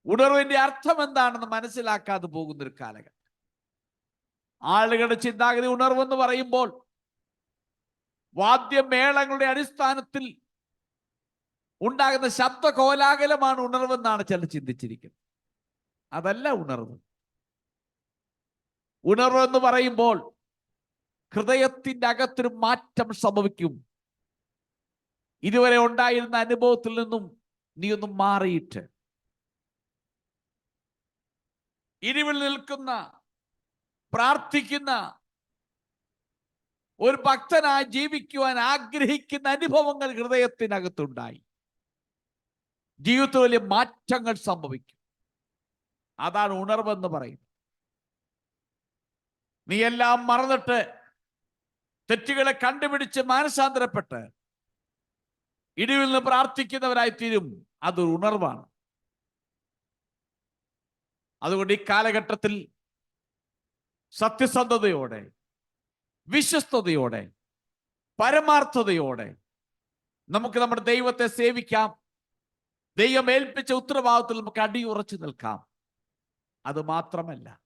ഉണർവിന്റെ അർത്ഥം എന്താണെന്ന് മനസ്സിലാക്കാതെ പോകുന്ന ഒരു കാലഘട്ടം. ആളുകളുടെ ചിന്താഗതി ഉണർവെന്ന് പറയുമ്പോൾ വാദ്യമേളങ്ങളുടെ അടിസ്ഥാനത്തിൽ ഉണ്ടാകുന്ന ശബ്ദ കോലാഹലമാണ് ഉണർവെന്നാണ് ചിലർ ചിന്തിച്ചിരിക്കുന്നത്. അതല്ല ഉണർവ്. ഉണർവ് എന്ന് പറയുമ്പോൾ ഹൃദയത്തിന്റെ അകത്തൊരു മാറ്റം സംഭവിക്കും. ഇതുവരെ ഉണ്ടായിരുന്ന അനുഭവത്തിൽ നിന്നും നീ ഒന്ന് മാറിയിട്ട് ഇരുവിൽ നിൽക്കുന്ന, പ്രാർത്ഥിക്കുന്ന, ഒരു ഭക്തനായി ജീവിക്കുവാൻ ആഗ്രഹിക്കുന്ന അനുഭവങ്ങൾ ഹൃദയത്തിനകത്തുണ്ടായി. ജീവിതത്തിൽ വലിയ മാറ്റങ്ങൾ സംഭവിക്കും. അതാണ് ഉണർവെന്ന് പറയുന്നത്. നീ എല്ലാം മറന്നിട്ട് തെറ്റുകളെ കണ്ടുപിടിച്ച് മാനസാന്തരപ്പെട്ട് ഇടിവിൽ നിന്ന് പ്രാർത്ഥിക്കുന്നവരായി തീരും. അതൊരു ഉണർവാണ്. അതുകൊണ്ട് ഈ കാലഘട്ടത്തിൽ സത്യസന്ധതയോടെ, വിശ്വസ്തയോടെ, പരമാർത്ഥതയോടെ നമുക്ക് നമ്മുടെ ദൈവത്തെ സേവിക്കാം. ദൈവം ഏൽപ്പിച്ച ഉത്തരവാദിത്തത്തിൽ നമുക്ക് അടിയുറച്ചു നിൽക്കാം. അത് മാത്രമല്ല,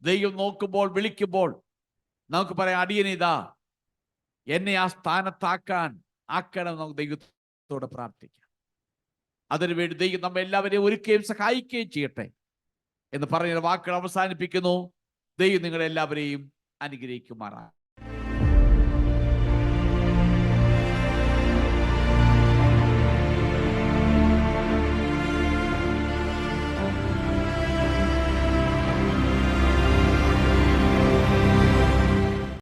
ദൈവം നോക്കുമ്പോൾ, വിളിക്കുമ്പോൾ നമുക്ക് പറയാം, അടിയനിതാ, എന്നെ ആ സ്ഥാനത്താക്കാൻ ആക്കണം. നമുക്ക് ദൈവത്തോട് പ്രാർത്ഥിക്കാം. അതിനുവേണ്ടി ദൈവം നമ്മെ എല്ലാവരെയും ഒരുക്കുകയും സഹായിക്കുകയും ചെയ്യട്ടെ എന്ന് പറഞ്ഞ വാക്കുകൾ അവസാനിപ്പിക്കുന്നു. ദൈവം നിങ്ങളെല്ലാവരെയും അനുഗ്രഹിക്കുമാറാണ്.